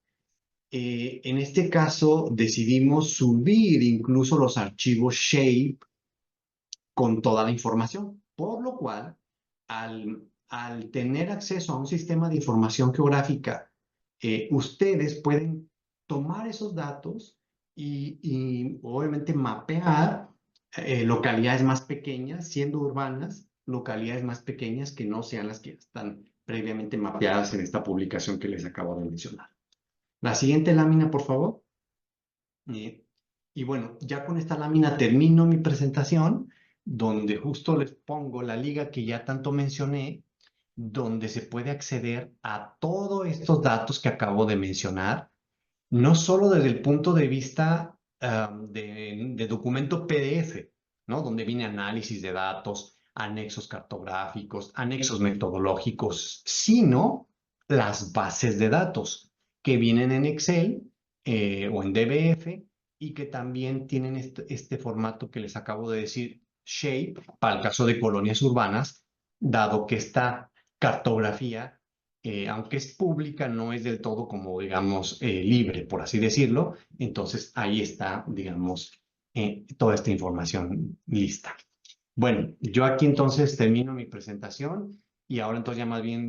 en este caso decidimos subir incluso los archivos Shape con toda la información, por lo cual al tener acceso a un sistema de información geográfica, ustedes pueden tomar esos datos y obviamente mapear localidades más pequeñas, siendo urbanas, localidades más pequeñas que no sean las que están previamente mapeadas en esta publicación que les acabo de mencionar. La siguiente lámina, por favor. Y bueno, ya con esta lámina termino mi presentación, donde justo les pongo la liga que ya tanto mencioné, donde se puede acceder a todos estos datos que acabo de mencionar, no solo desde el punto de vista de documento PDF, ¿no? Donde viene análisis de datos, anexos cartográficos, anexos metodológicos, sino las bases de datos que vienen en Excel o en DBF y que también tienen este formato que les acabo de decir, Shape, para el caso de colonias urbanas, dado que esta cartografía aunque es pública, no es del todo como, digamos, libre, por así decirlo. Entonces, ahí está, digamos, toda esta información lista. Bueno, yo aquí entonces termino mi presentación y ahora entonces ya más bien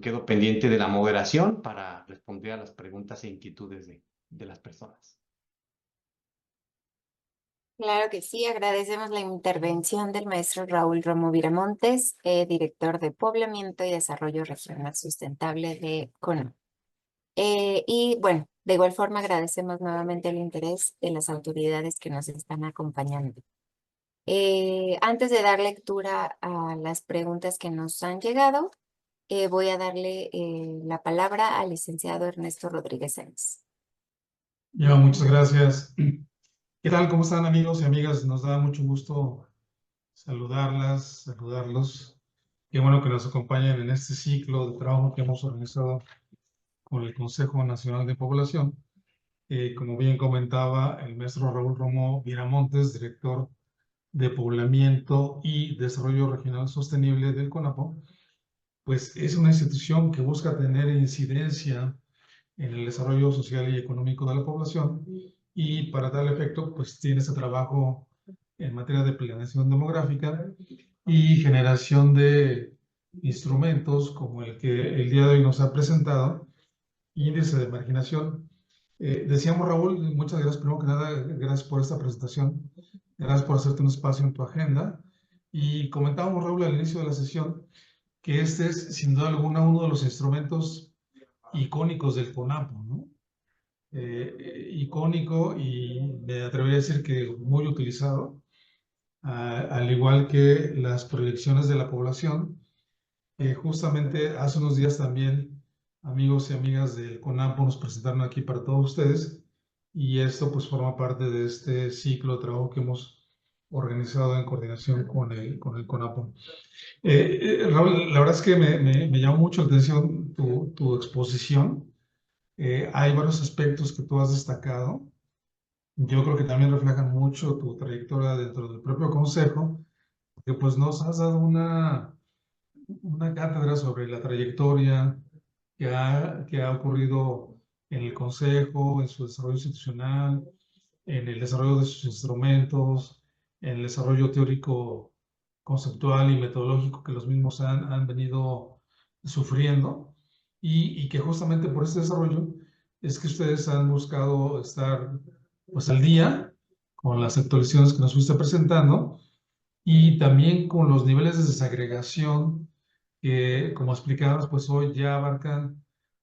quedo pendiente de la moderación para responder a las preguntas e inquietudes de las personas. Claro que sí, agradecemos la intervención del maestro Raúl Romo Viramontes, director de Poblamiento y Desarrollo Regional Sustentable de CONAPO. Y bueno, de igual forma agradecemos nuevamente el interés de las autoridades que nos están acompañando. Antes de dar lectura a las preguntas que nos han llegado, voy a darle la palabra al licenciado Ernesto Rodríguez Sáenz. Ya, muchas gracias. ¿Qué tal? ¿Cómo están, amigos y amigas? Nos da mucho gusto saludarlos. Qué bueno que nos acompañen en este ciclo de trabajo que hemos organizado con el Consejo Nacional de Población. Como bien comentaba el maestro Raúl Romo Viramontes, director de Poblamiento y Desarrollo Regional Sostenible del CONAPO, pues es una institución que busca tener incidencia en el desarrollo social y económico de la población, y para tal efecto pues tiene ese trabajo en materia de planeación demográfica y generación de instrumentos como el que el día de hoy nos ha presentado, índice de marginación. Decíamos, Raúl, muchas gracias, primero que nada, gracias por esta presentación, gracias por hacerte un espacio en tu agenda, y comentábamos, Raúl, al inicio de la sesión que este es sin duda alguna uno de los instrumentos icónicos del CONAPO, ¿no? Icónico, y me atrevería a decir que muy utilizado, al igual que las proyecciones de la población. Justamente hace unos días también amigos y amigas del CONAPO nos presentaron aquí para todos ustedes, y esto pues forma parte de este ciclo de trabajo que hemos organizado en coordinación con el CONAPO. Raúl, la verdad es que me llamó mucho la atención tu exposición. Hay varios aspectos que tú has destacado. Yo creo que también reflejan mucho tu trayectoria dentro del propio consejo, que pues nos has dado una cátedra sobre la trayectoria que ha ocurrido en el consejo, en su desarrollo institucional, en el desarrollo de sus instrumentos, en el desarrollo teórico, conceptual y metodológico que los mismos han venido sufriendo, y que justamente por este desarrollo es que ustedes han buscado estar pues al día con las actualizaciones que nos fuiste presentando, y también con los niveles de desagregación que, como explicabas, pues hoy ya abarcan,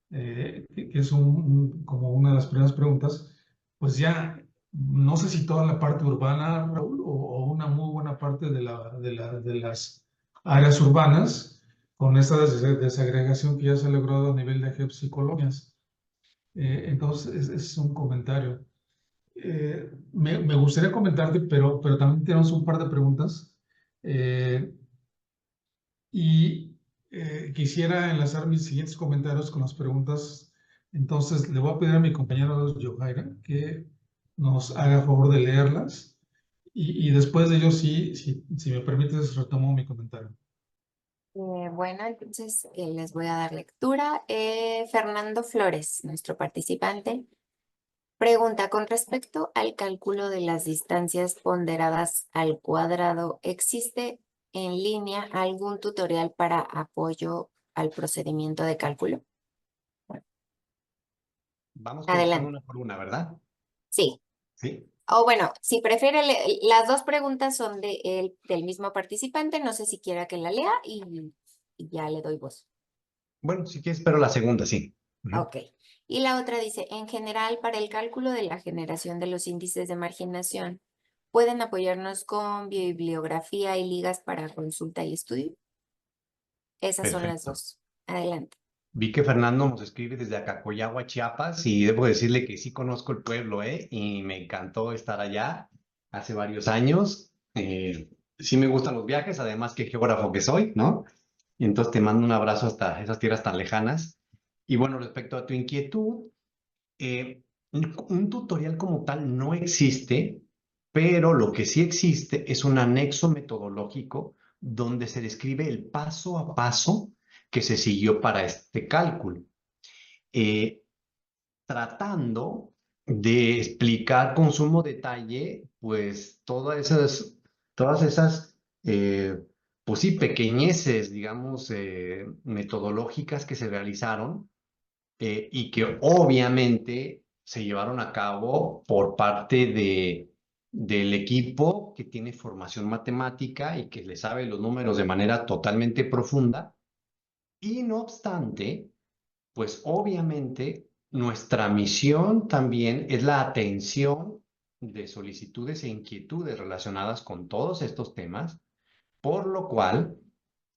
que es como una de las primeras preguntas, pues ya no sé si toda la parte urbana, Raúl, o una muy buena parte de las áreas urbanas, con esta desagregación que ya se ha logrado a nivel de GEPS y colonias. Entonces, es un comentario. Me gustaría comentarte, pero también tenemos un par de preguntas. Eh, y quisiera enlazar mis siguientes comentarios con las preguntas. Entonces, le voy a pedir a mi compañero Yohaira que nos haga favor de leerlas. Y después de ello, si me permites, retomo mi comentario. Bueno, entonces les voy a dar lectura. Fernando Flores, nuestro participante, pregunta con respecto al cálculo de las distancias ponderadas al cuadrado. ¿Existe en línea algún tutorial para apoyo al procedimiento de cálculo? Vamos Adelante. contestando una por una, ¿verdad? Sí. Sí. O bueno, si prefiere, las dos preguntas son del mismo participante. No sé si quiera que la lea y ya le doy voz. Bueno, si quieres, pero la segunda, sí. Ujú. Ok. Y la otra dice, en general, para el cálculo de la generación de los índices de marginación, ¿pueden apoyarnos con bibliografía y ligas para consulta y estudio? Esas son las Perfecto. dos. Adelante. Vi que Fernando nos escribe desde Acacoyagua, Chiapas, y debo decirle que sí conozco el pueblo, ¿eh? Y me encantó estar allá hace varios años. Sí me gustan los viajes, además que geógrafo que soy, ¿no? Y entonces te mando un abrazo hasta esas tierras tan lejanas. Y bueno, respecto a tu inquietud, un tutorial como tal no existe, pero lo que sí existe es un anexo metodológico donde se describe el paso a paso que se siguió para este cálculo, eh, tratando de explicar con sumo detalle, pues todas esas, pues sí, pequeñeces, digamos, metodológicas que se realizaron y que obviamente se llevaron a cabo por parte del equipo que tiene formación matemática y que le sabe los números de manera totalmente profunda. Y no obstante, pues obviamente nuestra misión también es la atención de solicitudes e inquietudes relacionadas con todos estos temas, por lo cual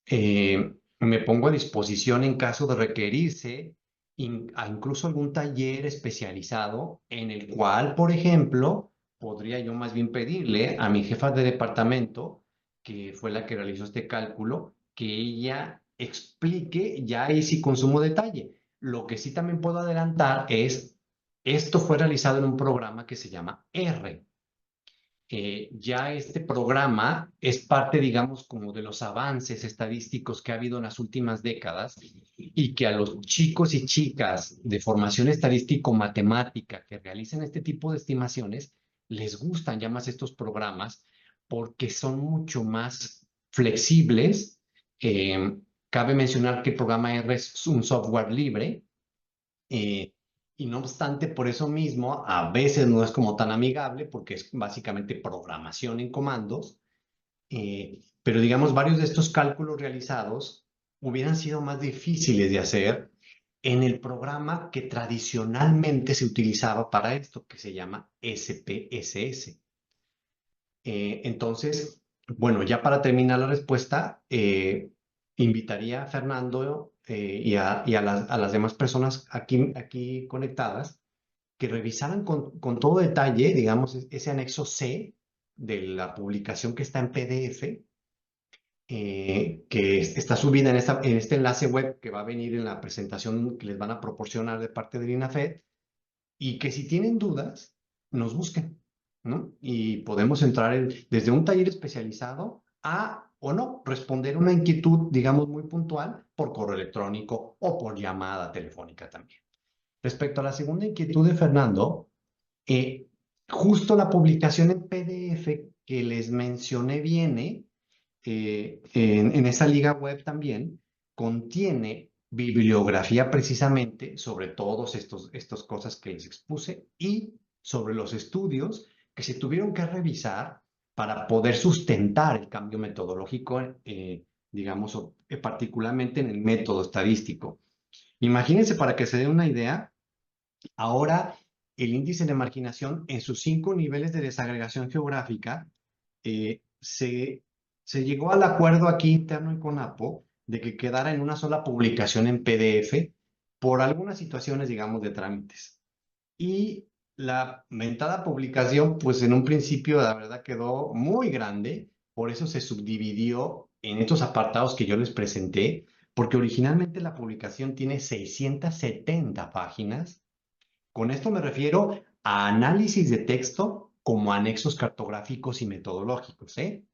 me pongo a disposición en caso de requerirse incluso algún taller especializado en el cual, por ejemplo, podría yo más bien pedirle a mi jefa de departamento, que fue la que realizó este cálculo, que ella explique ya ahí sí con sumo detalle. Lo que sí también puedo adelantar es, esto fue realizado en un programa que se llama R. Ya este programa es parte, digamos, como de los avances estadísticos que ha habido en las últimas décadas y que a los chicos y chicas de formación estadístico-matemática que realicen este tipo de estimaciones les gustan ya más estos programas porque son mucho más flexibles. Cabe mencionar que el programa R es un software libre. Y no obstante, por eso mismo, a veces no es como tan amigable porque es básicamente programación en comandos, pero digamos, varios de estos cálculos realizados hubieran sido más difíciles de hacer en el programa que tradicionalmente se utilizaba para esto, que se llama SPSS. Entonces, bueno, ya para terminar la respuesta, invitaría a Fernando y a las demás personas aquí conectadas que revisaran con todo detalle, digamos, ese anexo C de la publicación que está en PDF, que está subida en este enlace web que va a venir en la presentación que les van a proporcionar de parte del INAFED, y que si tienen dudas, nos busquen, ¿no? Y podemos entrar desde un taller especializado a, o no, responder una inquietud, digamos, muy puntual por correo electrónico o por llamada telefónica también. Respecto a la segunda inquietud de Fernando, eh, justo la publicación en PDF que les mencioné viene en esa liga web también, contiene bibliografía precisamente sobre todos estos cosas que les expuse y sobre los estudios que se tuvieron que revisar para poder sustentar el cambio metodológico, digamos, particularmente en el método estadístico. Imagínense, para que se den una idea, ahora el índice de marginación en sus 5 niveles de desagregación geográfica se llegó al acuerdo aquí interno en CONAPO de que quedara en una sola publicación en PDF por algunas situaciones, digamos, de trámites. Y la mentada publicación, pues en un principio, la verdad, quedó muy grande, por eso se subdividió en estos apartados que yo les presenté, porque originalmente la publicación tiene 670 páginas. Con esto me refiero a análisis de texto como anexos cartográficos y metodológicos, ¿eh?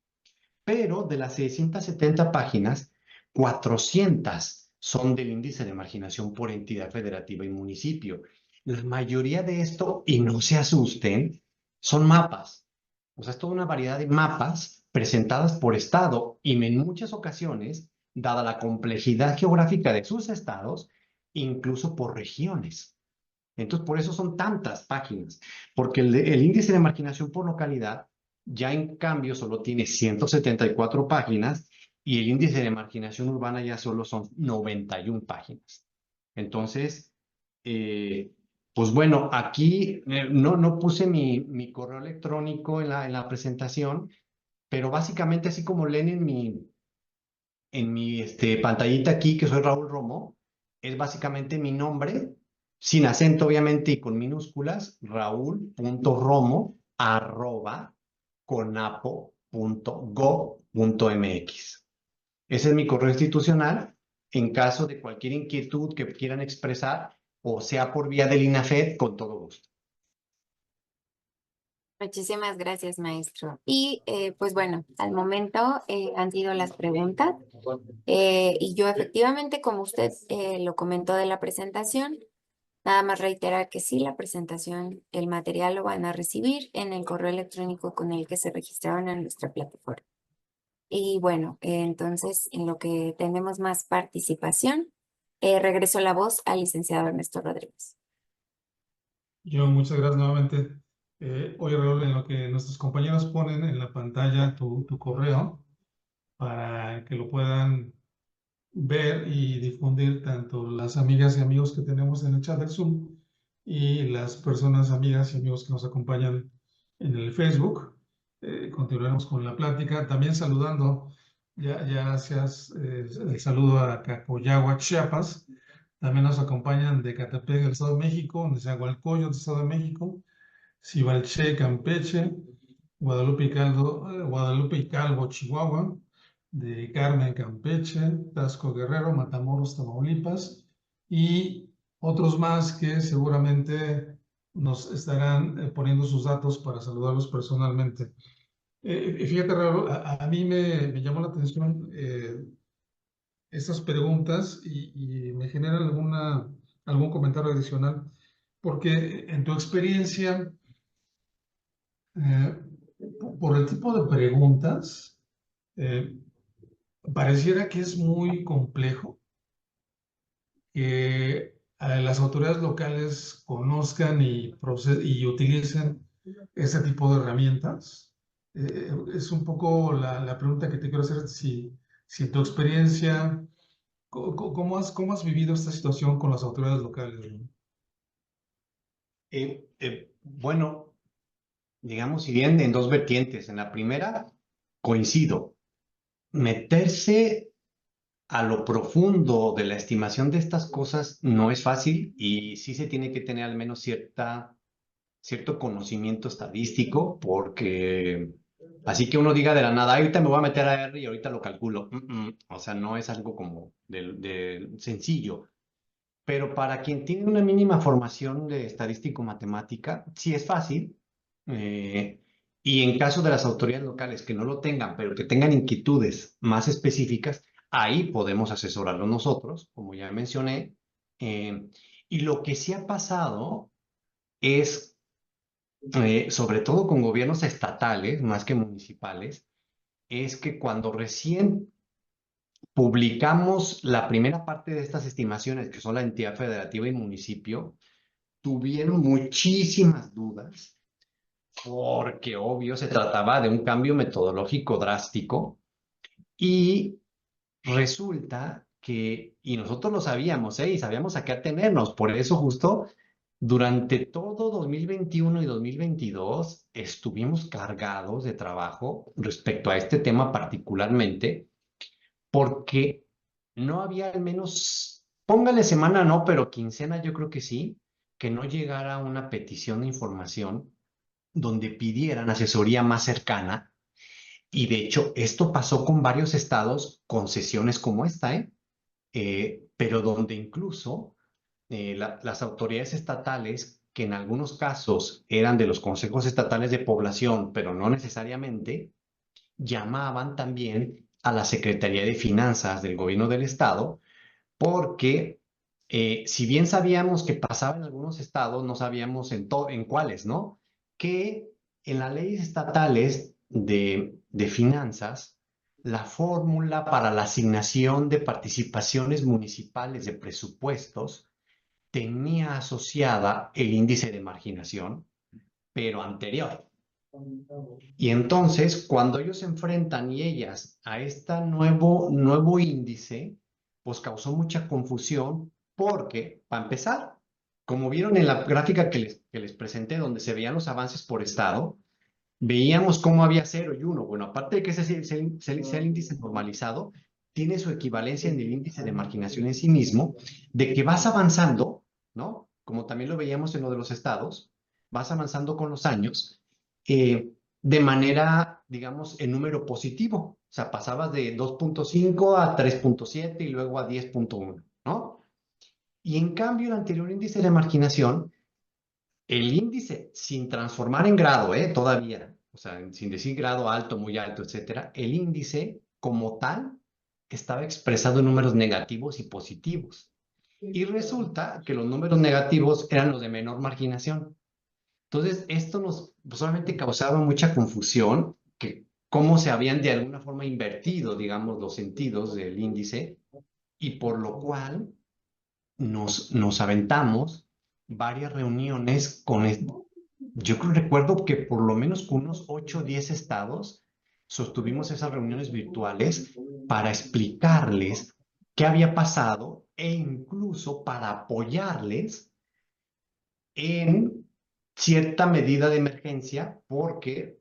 Pero de las 670 páginas, 400 son del índice de marginación por entidad federativa y municipio. La mayoría de esto, y no se asusten, son mapas. O sea, es toda una variedad de mapas presentadas por estado y en muchas ocasiones, dada la complejidad geográfica de sus estados, incluso por regiones. Entonces, por eso son tantas páginas, porque el índice de marginación por localidad ya en cambio solo tiene 174 páginas y el índice de marginación urbana ya solo son 91 páginas. Entonces, Pues bueno, aquí no puse mi correo electrónico en la presentación, pero básicamente así como leen en mi pantallita aquí, que soy Raúl Romo, es básicamente mi nombre, sin acento obviamente y con minúsculas, raúl.romo@conapo.go.mx. Ese es mi correo institucional. En caso de cualquier inquietud que quieran expresar, o sea por vía del INAFED, con todo gusto. Muchísimas gracias, maestro. Y pues bueno, al momento han sido las preguntas. Y yo efectivamente, como usted lo comentó de la presentación, nada más reiterar que sí, la presentación, el material lo van a recibir en el correo electrónico con el que se registraron en nuestra plataforma. Y bueno, entonces, en lo que tenemos más participación, regreso la voz al licenciado Ernesto Rodríguez. Yo, muchas gracias nuevamente. Oye, Raúl, en lo que nuestros compañeros ponen en la pantalla tu correo para que lo puedan ver y difundir tanto las amigas y amigos que tenemos en el chat del Zoom y las personas, amigas y amigos que nos acompañan en el Facebook. Continuaremos con la plática. También saludando, ya hacías el saludo a Cacoyagua, Chiapas. También nos acompañan de Catepec, del Estado de México, Nezahualcóyotl, del Estado de México, Cibalché, Campeche, Guadalupe y Calvo, Chihuahua, de Carmen, Campeche, Tasco Guerrero, Matamoros, Tamaulipas, y otros más que seguramente nos estarán poniendo sus datos para saludarlos personalmente. Fíjate, Raúl, a mí me llamó la atención estas preguntas y me generan algún comentario adicional, porque en tu experiencia, eh, por el tipo de preguntas, eh, pareciera que es muy complejo que las autoridades locales conozcan y utilicen ese tipo de herramientas. Es un poco la pregunta que te quiero hacer, si en tu experiencia, ¿cómo has vivido esta situación con las autoridades locales? Bueno, digamos, si bien en dos vertientes. En la primera, coincido. Meterse a lo profundo de la estimación de estas cosas no es fácil y sí se tiene que tener al menos cierto conocimiento estadístico, porque así que uno diga de la nada, ahorita me voy a meter a R y ahorita lo calculo. O sea, no es algo como de sencillo. Pero para quien tiene una mínima formación de estadístico-matemática, sí es fácil. eh, y en caso de las autoridades locales que no lo tengan, pero que tengan inquietudes más específicas, ahí podemos asesorarlos nosotros, como ya mencioné. eh, y lo que sí ha pasado es, sobre todo con gobiernos estatales, más que municipales, es que cuando recién publicamos la primera parte de estas estimaciones, que son la entidad federativa y municipio, tuvieron muchísimas dudas, porque obvio se trataba de un cambio metodológico drástico y resulta que, y nosotros lo sabíamos, y sabíamos a qué atenernos, por eso justo durante todo 2021 y 2022 estuvimos cargados de trabajo respecto a este tema particularmente, porque no había al menos, póngale semana no, pero quincena yo creo que sí, que no llegara una petición de información donde pidieran asesoría más cercana. Y de hecho, esto pasó con varios estados con sesiones como esta, pero donde incluso las autoridades estatales, que en algunos casos eran de los consejos estatales de población, pero no necesariamente, llamaban también a la Secretaría de Finanzas del Gobierno del Estado, porque si bien sabíamos que pasaba en algunos estados, no sabíamos en cuáles, ¿no? Que en las leyes estatales de finanzas, la fórmula para la asignación de participaciones municipales de presupuestos tenía asociada el índice de marginación, pero anterior. Y entonces, cuando ellos se enfrentan y ellas a este nuevo índice, pues causó mucha confusión porque, para empezar, como vieron en la gráfica que les presenté, donde se veían los avances por estado, veíamos cómo había 0 y 1. Bueno, aparte de que ese sea el índice normalizado, tiene su equivalencia en el índice de marginación en sí mismo, de que vas avanzando, ¿no? Como también lo veíamos en lo de los estados, vas avanzando con los años de manera, digamos, en número positivo. O sea, pasabas de 2.5 a 3.7 y luego a 10.1, ¿no? Y en cambio, el anterior índice de marginación, el índice, sin transformar en grado, todavía, o sea, sin decir grado alto, muy alto, etcétera, el índice como tal estaba expresado en números negativos y positivos. Y resulta que los números negativos eran los de menor marginación. Entonces, esto nos pues, solamente causaba mucha confusión, que cómo se habían de alguna forma invertido, digamos, los sentidos del índice, y por lo cual nos aventamos varias reuniones con, yo recuerdo que por lo menos con unos 8 o 10 estados sostuvimos esas reuniones virtuales para explicarles qué había pasado e incluso para apoyarles en cierta medida de emergencia, porque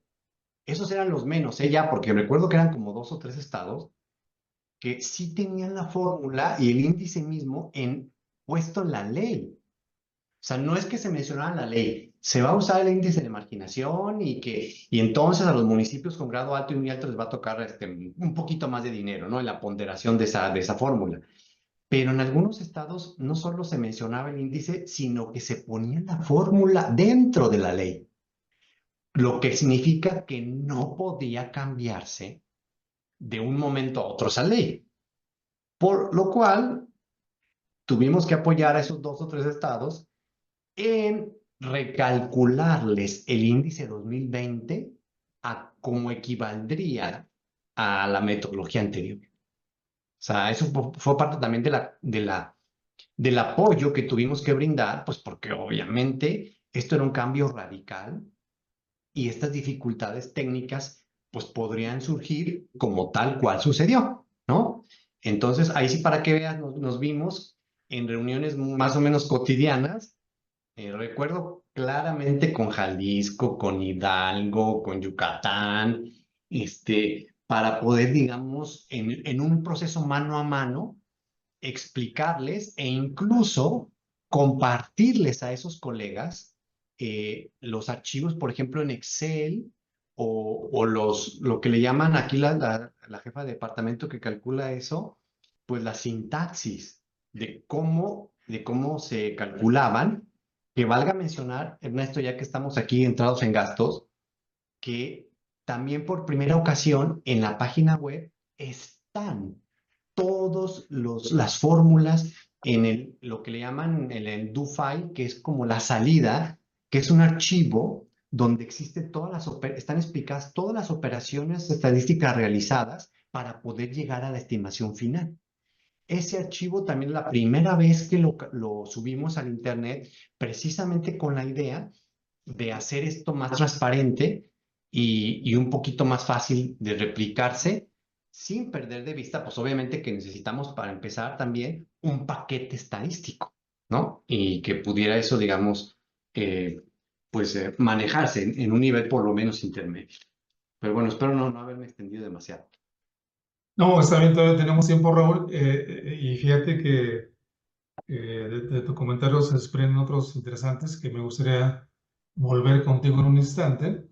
esos eran los menos, ya, porque recuerdo que eran como 2 o 3 estados que sí tenían la fórmula y el índice mismo puesto en la ley. O sea, no es que se mencionara en la ley, se va a usar el índice de marginación y entonces a los municipios con grado alto y muy alto les va a tocar un poquito más de dinero, ¿no? En la ponderación de esa fórmula. Pero en algunos estados no solo se mencionaba el índice, sino que se ponía la fórmula dentro de la ley, lo que significa que no podía cambiarse de un momento a otro esa ley. Por lo cual, tuvimos que apoyar a esos 2 o 3 estados en recalcularles el índice 2020 a cómo equivaldría a la metodología anterior. O sea, eso fue parte también del apoyo que tuvimos que brindar, pues porque obviamente esto era un cambio radical y estas dificultades técnicas pues podrían surgir como tal cual sucedió, ¿no? Entonces, ahí sí para que veas, nos vimos en reuniones más o menos cotidianas. Recuerdo claramente con Jalisco, con Hidalgo, con Yucatán, para poder, digamos, en un proceso mano a mano, explicarles e incluso compartirles a esos colegas los archivos, por ejemplo, en Excel o lo que le llaman aquí la jefa de departamento que calcula eso, pues la sintaxis de cómo se calculaban. Que valga mencionar, Ernesto, ya que estamos aquí entrados en gastos, que también por primera ocasión en la página web están todas las fórmulas en lo que le llaman el do file, que es como la salida, que es un archivo donde están explicadas todas las operaciones estadísticas realizadas para poder llegar a la estimación final. Ese archivo también la primera vez que lo subimos al internet, precisamente con la idea de hacer esto más transparente y un poquito más fácil de replicarse, sin perder de vista, pues obviamente que necesitamos para empezar también un paquete estadístico, ¿no? Y que pudiera eso, digamos, manejarse en un nivel por lo menos intermedio. Pero bueno, espero no haberme extendido demasiado. No, está bien, todavía tenemos tiempo, Raúl. Y fíjate que de tu comentario se desprenden otros interesantes que me gustaría volver contigo en un instante.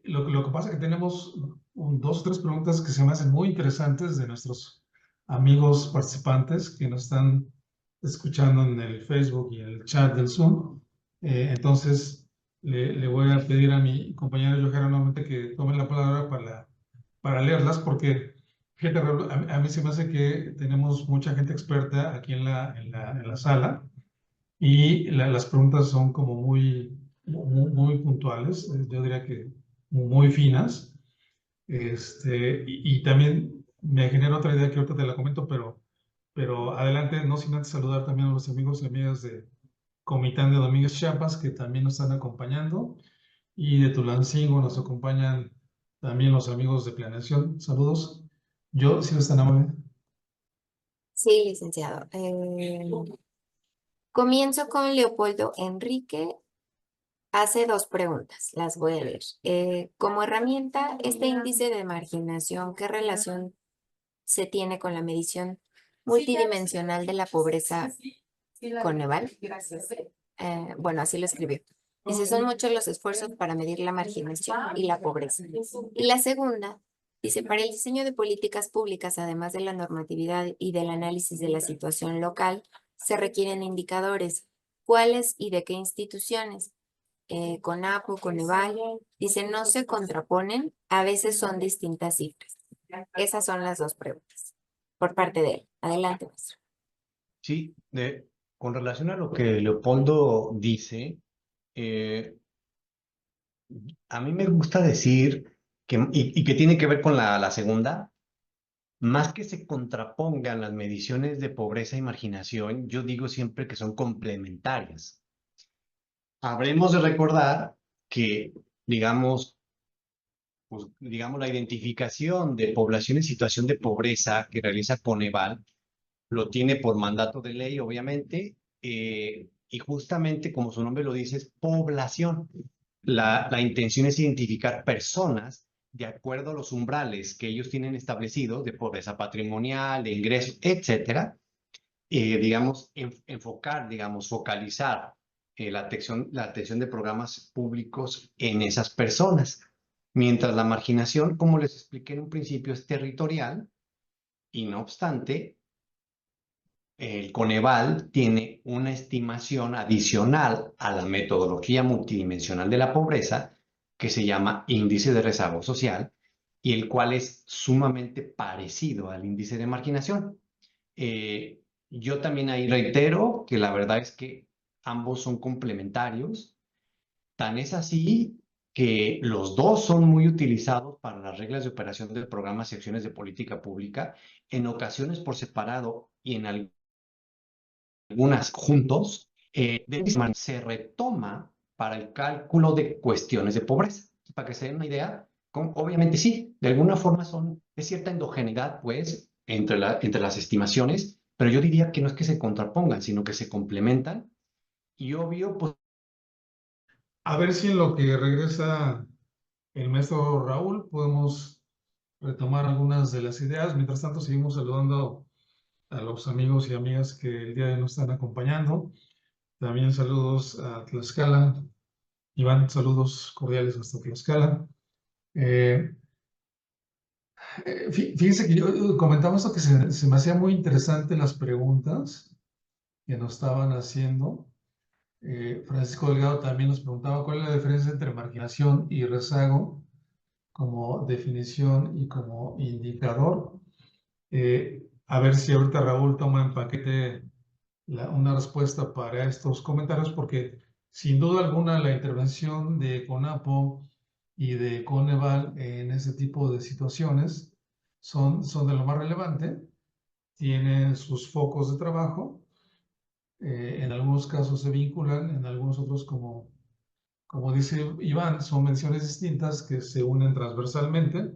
Lo que pasa es que tenemos 2 o 3 preguntas que se me hacen muy interesantes de nuestros amigos participantes que nos están escuchando en el Facebook y en el chat del Zoom. Entonces, le voy a pedir a mi compañero Yohara nuevamente que tome la palabra para leerlas, porque fíjate, Raúl, a mí se me hace que tenemos mucha gente experta aquí en la sala y las preguntas son como muy puntuales, yo diría que muy finas. Y también me genera otra idea que ahorita te la comento, pero adelante, no sin antes saludar también a los amigos y amigas de Comitán de Domínguez Chiapas que también nos están acompañando, y de Tulancingo nos acompañan también los amigos de Planeación. Saludos. Yo, si no es tan amable. Sí, licenciado. Comienzo con Leopoldo Enrique. Hace dos preguntas, las voy a leer. Como herramienta, este índice de marginación, ¿qué relación se tiene con la medición multidimensional de la pobreza Coneval? Bueno, así lo escribió. Dice, son muchos los esfuerzos para medir la marginación y la pobreza. Y la segunda, dice, para el diseño de políticas públicas, además de la normatividad y del análisis de la situación local, se requieren indicadores. ¿Cuáles y de qué instituciones? CONAPO, Coneval, dice, no se contraponen, a veces son distintas cifras. Esas son las dos preguntas por parte de él. Adelante, maestro. Sí, con relación a lo que Leopoldo dice, eh, a mí me gusta decir y que tiene que ver con la segunda, más que se contrapongan las mediciones de pobreza y marginación, yo digo siempre que son complementarias. Habremos de recordar que, digamos, la identificación de población en situación de pobreza que realiza Coneval lo tiene por mandato de ley, obviamente, y justamente como su nombre lo dice, es población. La intención es identificar personas de acuerdo a los umbrales que ellos tienen establecidos de pobreza patrimonial, de ingresos, etcétera, digamos, enfocar, digamos, focalizar la atención de programas públicos en esas personas. Mientras la marginación, como les expliqué en un principio, es territorial y no obstante, el Coneval tiene una estimación adicional a la metodología multidimensional de la pobreza que se llama índice de rezago social y el cual es sumamente parecido al índice de marginación. Yo también ahí reitero que la verdad es que ambos son complementarios. Tan es así que los dos son muy utilizados para las reglas de operación de programas y acciones de política pública, en ocasiones por separado y en algunas juntos. Se retoma para el cálculo de cuestiones de pobreza. Para que se den una idea, obviamente sí, de alguna forma es cierta endogeneidad, pues, entre las estimaciones, pero yo diría que no es que se contrapongan, sino que se complementan. Y obvio, pues, A ver si en lo que regresa el maestro Raúl podemos retomar algunas de las ideas. Mientras tanto, seguimos saludando a los amigos y amigas que el día de hoy nos están acompañando. También saludos a Tlaxcala. Iván, saludos cordiales hasta Tlaxcala. Fíjense que yo comentaba esto que se me hacía muy interesante las preguntas que nos estaban haciendo. Francisco Delgado también nos preguntaba cuál es la diferencia entre marginación y rezago como definición y como indicador. A ver si ahorita Raúl toma en paquete una respuesta para estos comentarios, porque sin duda alguna la intervención de CONAPO y de Coneval en ese tipo de situaciones son de lo más relevante, tienen sus focos de trabajo, en algunos casos se vinculan, en algunos otros, como dice Iván, son menciones distintas que se unen transversalmente.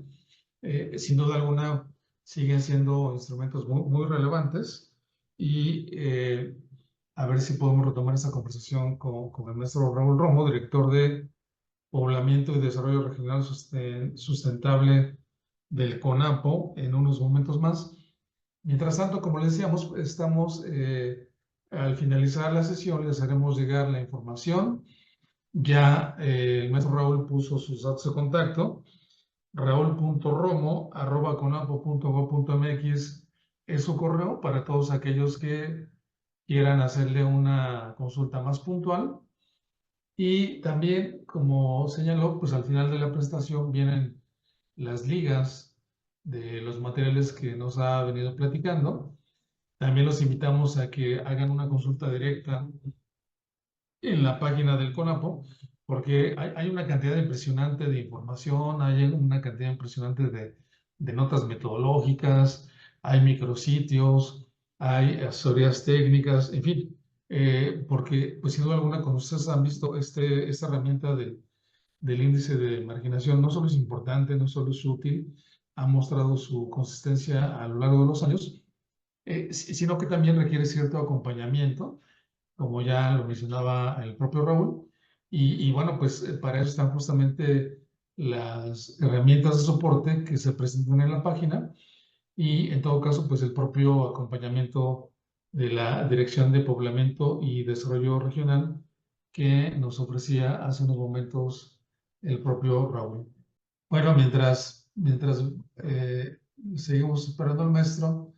Sin duda alguna siguen siendo instrumentos muy relevantes y a ver si podemos retomar esa conversación con el maestro Raúl Romo, director de Poblamiento y Desarrollo Regional Sustentable del CONAPO, en unos momentos más. Mientras tanto, como les decíamos, estamos al finalizar la sesión, les haremos llegar la información. Ya el maestro Raúl puso sus datos de contacto. raúl.romo@conapo.gov.mx es su correo para todos aquellos que quieran hacerle una consulta más puntual. Y también, como señaló, pues al final de la presentación vienen las ligas de los materiales que nos ha venido platicando. También los invitamos a que hagan una consulta directa en la página del CONAPO, porque hay una cantidad impresionante de información, hay una cantidad impresionante de notas metodológicas, hay micrositios, hay asesorías técnicas, en fin, porque pues sin duda alguna, cuando ustedes han visto esta herramienta del índice de marginación, no solo es importante, no solo es útil, ha mostrado su consistencia a lo largo de los años, sino que también requiere cierto acompañamiento como ya lo mencionaba el propio Raúl. Y bueno, pues para eso están justamente las herramientas de soporte que se presentan en la página y en todo caso, pues el propio acompañamiento de la Dirección de Poblamiento y Desarrollo Regional que nos ofrecía hace unos momentos el propio Raúl. Bueno, mientras seguimos esperando al maestro,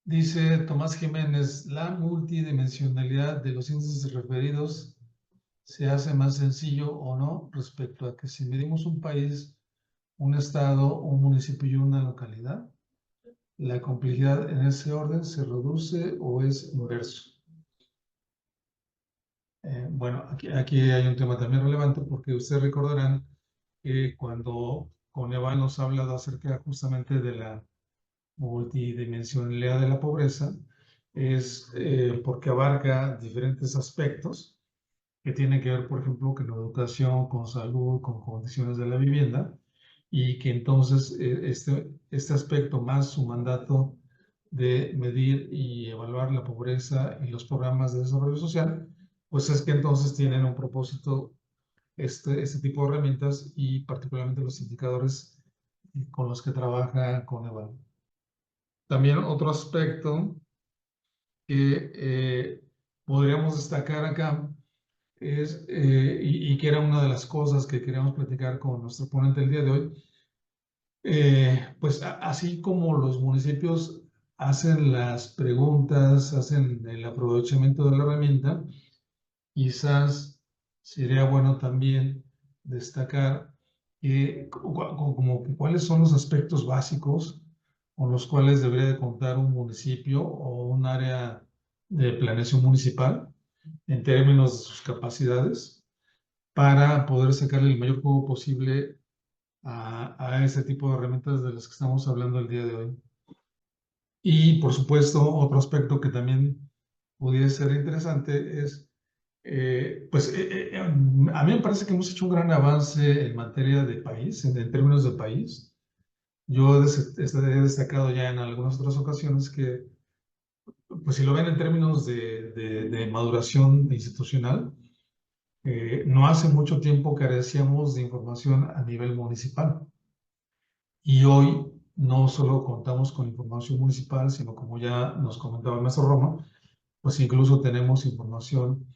dice Tomás Jiménez, la multidimensionalidad de los índices referidos se hace más sencillo o no respecto a que si medimos un país, un estado, un municipio y una localidad, la complejidad en ese orden se reduce o es inverso. Bueno, aquí hay un tema también relevante porque ustedes recordarán que cuando Coneval nos ha hablado acerca justamente de la multidimensionalidad de la pobreza, es porque abarca diferentes aspectos que tienen que ver, por ejemplo, con la educación, con salud, con condiciones de la vivienda, y que entonces este aspecto más su mandato de medir y evaluar la pobreza y los programas de desarrollo social, pues es que entonces tienen un propósito este tipo de herramientas y particularmente los indicadores con los que trabaja Coneval. También otro aspecto que podríamos destacar acá es, y que era una de las cosas que queríamos platicar con nuestro ponente el día de hoy, pues así como los municipios hacen las preguntas, hacen el aprovechamiento de la herramienta, quizás sería bueno también destacar como que cuáles son los aspectos básicos con los cuales debería de contar un municipio o un área de planeación municipal en términos de sus capacidades para poder sacarle el mayor jugo posible a ese tipo de herramientas de las que estamos hablando el día de hoy. Y por supuesto, otro aspecto que también pudiera ser interesante es, a mí me parece que hemos hecho un gran avance en materia de país, en términos de país. Yo he destacado ya en algunas otras ocasiones que, pues si lo ven en términos de maduración institucional, no hace mucho tiempo carecíamos de información a nivel municipal. Y hoy no solo contamos con información municipal, sino como ya nos comentaba el maestro Roma, pues incluso tenemos información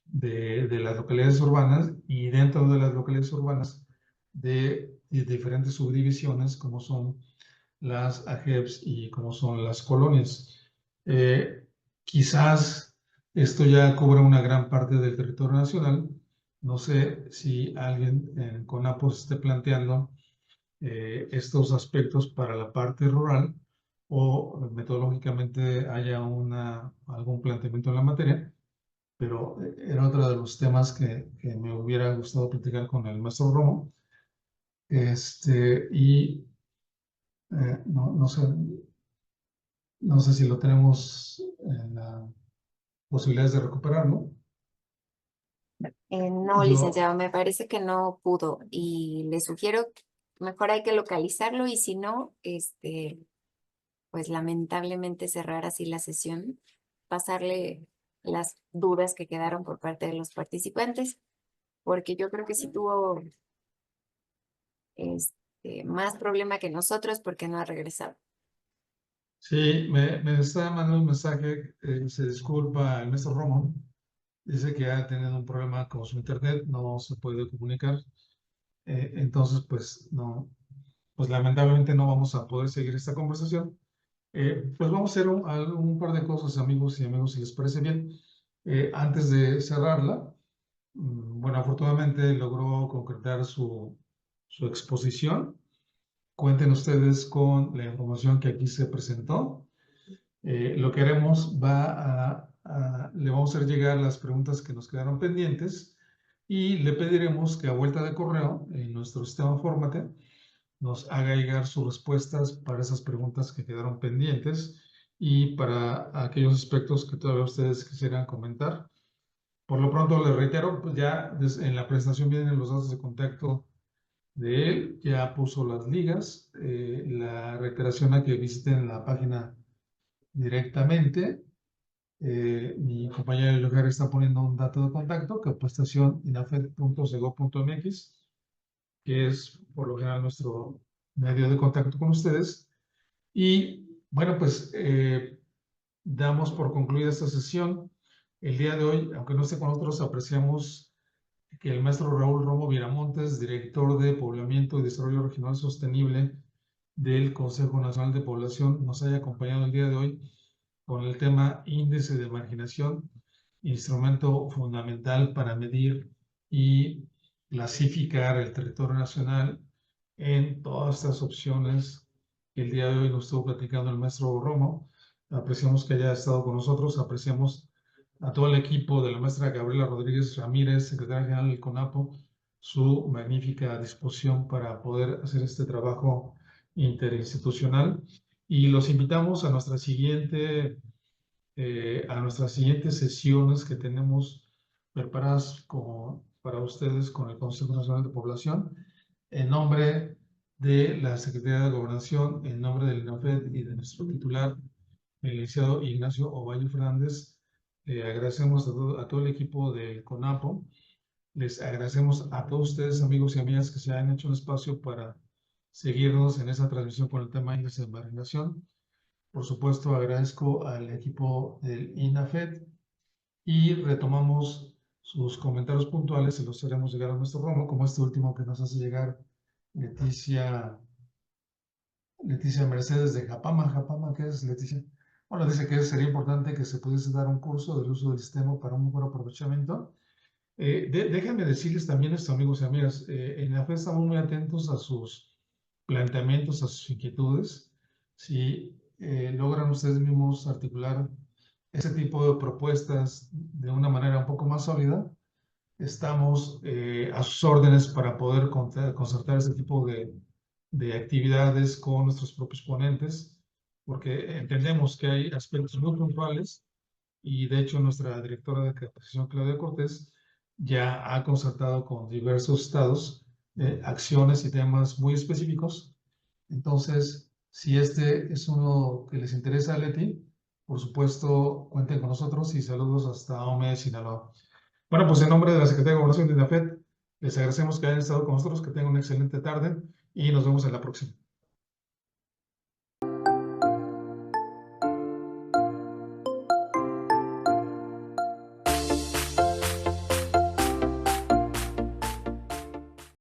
de las localidades urbanas y dentro de las localidades urbanas de diferentes subdivisiones como son las AGEPs y como son las colonias. Quizás esto ya cubre una gran parte del territorio nacional. No sé si alguien en CONAPOS esté planteando estos aspectos para la parte rural o metodológicamente haya algún planteamiento en la materia, pero era otro de los temas que me hubiera gustado platicar con el maestro Romo. Y no sé si lo tenemos en las posibilidades de recuperarlo. No, Yo, licenciado, me parece que no pudo y le sugiero que mejor hay que localizarlo y si no, pues lamentablemente cerrar así la sesión, pasarle las dudas que quedaron por parte de los participantes, porque yo creo que sí tuvo más problema que nosotros porque no ha regresado. sí, me está mandando un mensaje, se disculpa el maestro Romo, dice que ha tenido un problema con su internet, no se puede comunicar, entonces pues no, pues lamentablemente no vamos a poder seguir esta conversación. Pues vamos a hacer un par de cosas, amigos y amigos, si les parece bien. Antes de cerrarla, bueno, afortunadamente logró concretar su exposición. Cuenten ustedes con la información que aquí se presentó. Lo que haremos le vamos a hacer llegar las preguntas que nos quedaron pendientes y le pediremos que a vuelta de correo en nuestro sistema Fórmate nos haga llegar sus respuestas para esas preguntas que quedaron pendientes y para aquellos aspectos que todavía ustedes quisieran comentar. Por lo pronto les reitero, pues ya en la presentación vienen los datos de contacto de él, ya puso las ligas, la reiteración a que visiten la página directamente Mi compañera Elojar está poniendo un dato de contacto, capacitación inafed.sego.mx, que es por lo general nuestro medio de contacto con ustedes. Y bueno, pues damos por concluida esta sesión. El día de hoy, aunque no esté con nosotros, apreciamos que el maestro Raúl Romo Viramontes, director de Poblamiento y Desarrollo Regional Sostenible del Consejo Nacional de Población, nos haya acompañado el día de hoy con el tema índice de marginación, instrumento fundamental para medir y clasificar el territorio nacional en todas estas opciones que el día de hoy nos estuvo platicando el maestro Romo. Apreciamos que haya estado con nosotros, apreciamos a todo el equipo de la maestra Gabriela Rodríguez Ramírez, secretaria general del CONAPO, su magnífica disposición para poder hacer este trabajo interinstitucional. Y los invitamos a nuestras siguientes sesiones que tenemos preparadas para ustedes con el Consejo Nacional de Población. En nombre de la Secretaría de Gobernación, en nombre del INAFED y de nuestro titular, el licenciado Ignacio Ovalle Fernández, agradecemos a todo el equipo del CONAPO. Les agradecemos a todos ustedes, amigos y amigas, que se hayan hecho un espacio para seguirnos en esa transmisión con el tema índice de marginación. Por supuesto, agradezco al equipo del INAFED y retomamos sus comentarios puntuales y los haremos llegar a nuestro Romo, como este último que nos hace llegar Leticia Mercedes de Japama. ¿Japama qué es, Leticia? Bueno, dice que sería importante que se pudiese dar un curso del uso del sistema para un mejor aprovechamiento. Déjenme decirles también esto, amigos y amigas, en la FED estamos muy atentos a sus planteamientos, a sus inquietudes. Si logran ustedes mismos articular ese tipo de propuestas de una manera un poco más sólida, estamos a sus órdenes para poder concertar ese tipo de actividades con nuestros propios ponentes, porque entendemos que hay aspectos muy puntuales y de hecho nuestra directora de capacitación, Claudia Cortés, ya ha concertado con diversos estados acciones y temas muy específicos. Entonces, si este es uno que les interesa, Leti, por supuesto, cuenten con nosotros y saludos hasta Ome, Sinaloa. Bueno, pues en nombre de la Secretaría de Gobernación de INAFED, les agradecemos que hayan estado con nosotros, que tengan una excelente tarde y nos vemos en la próxima.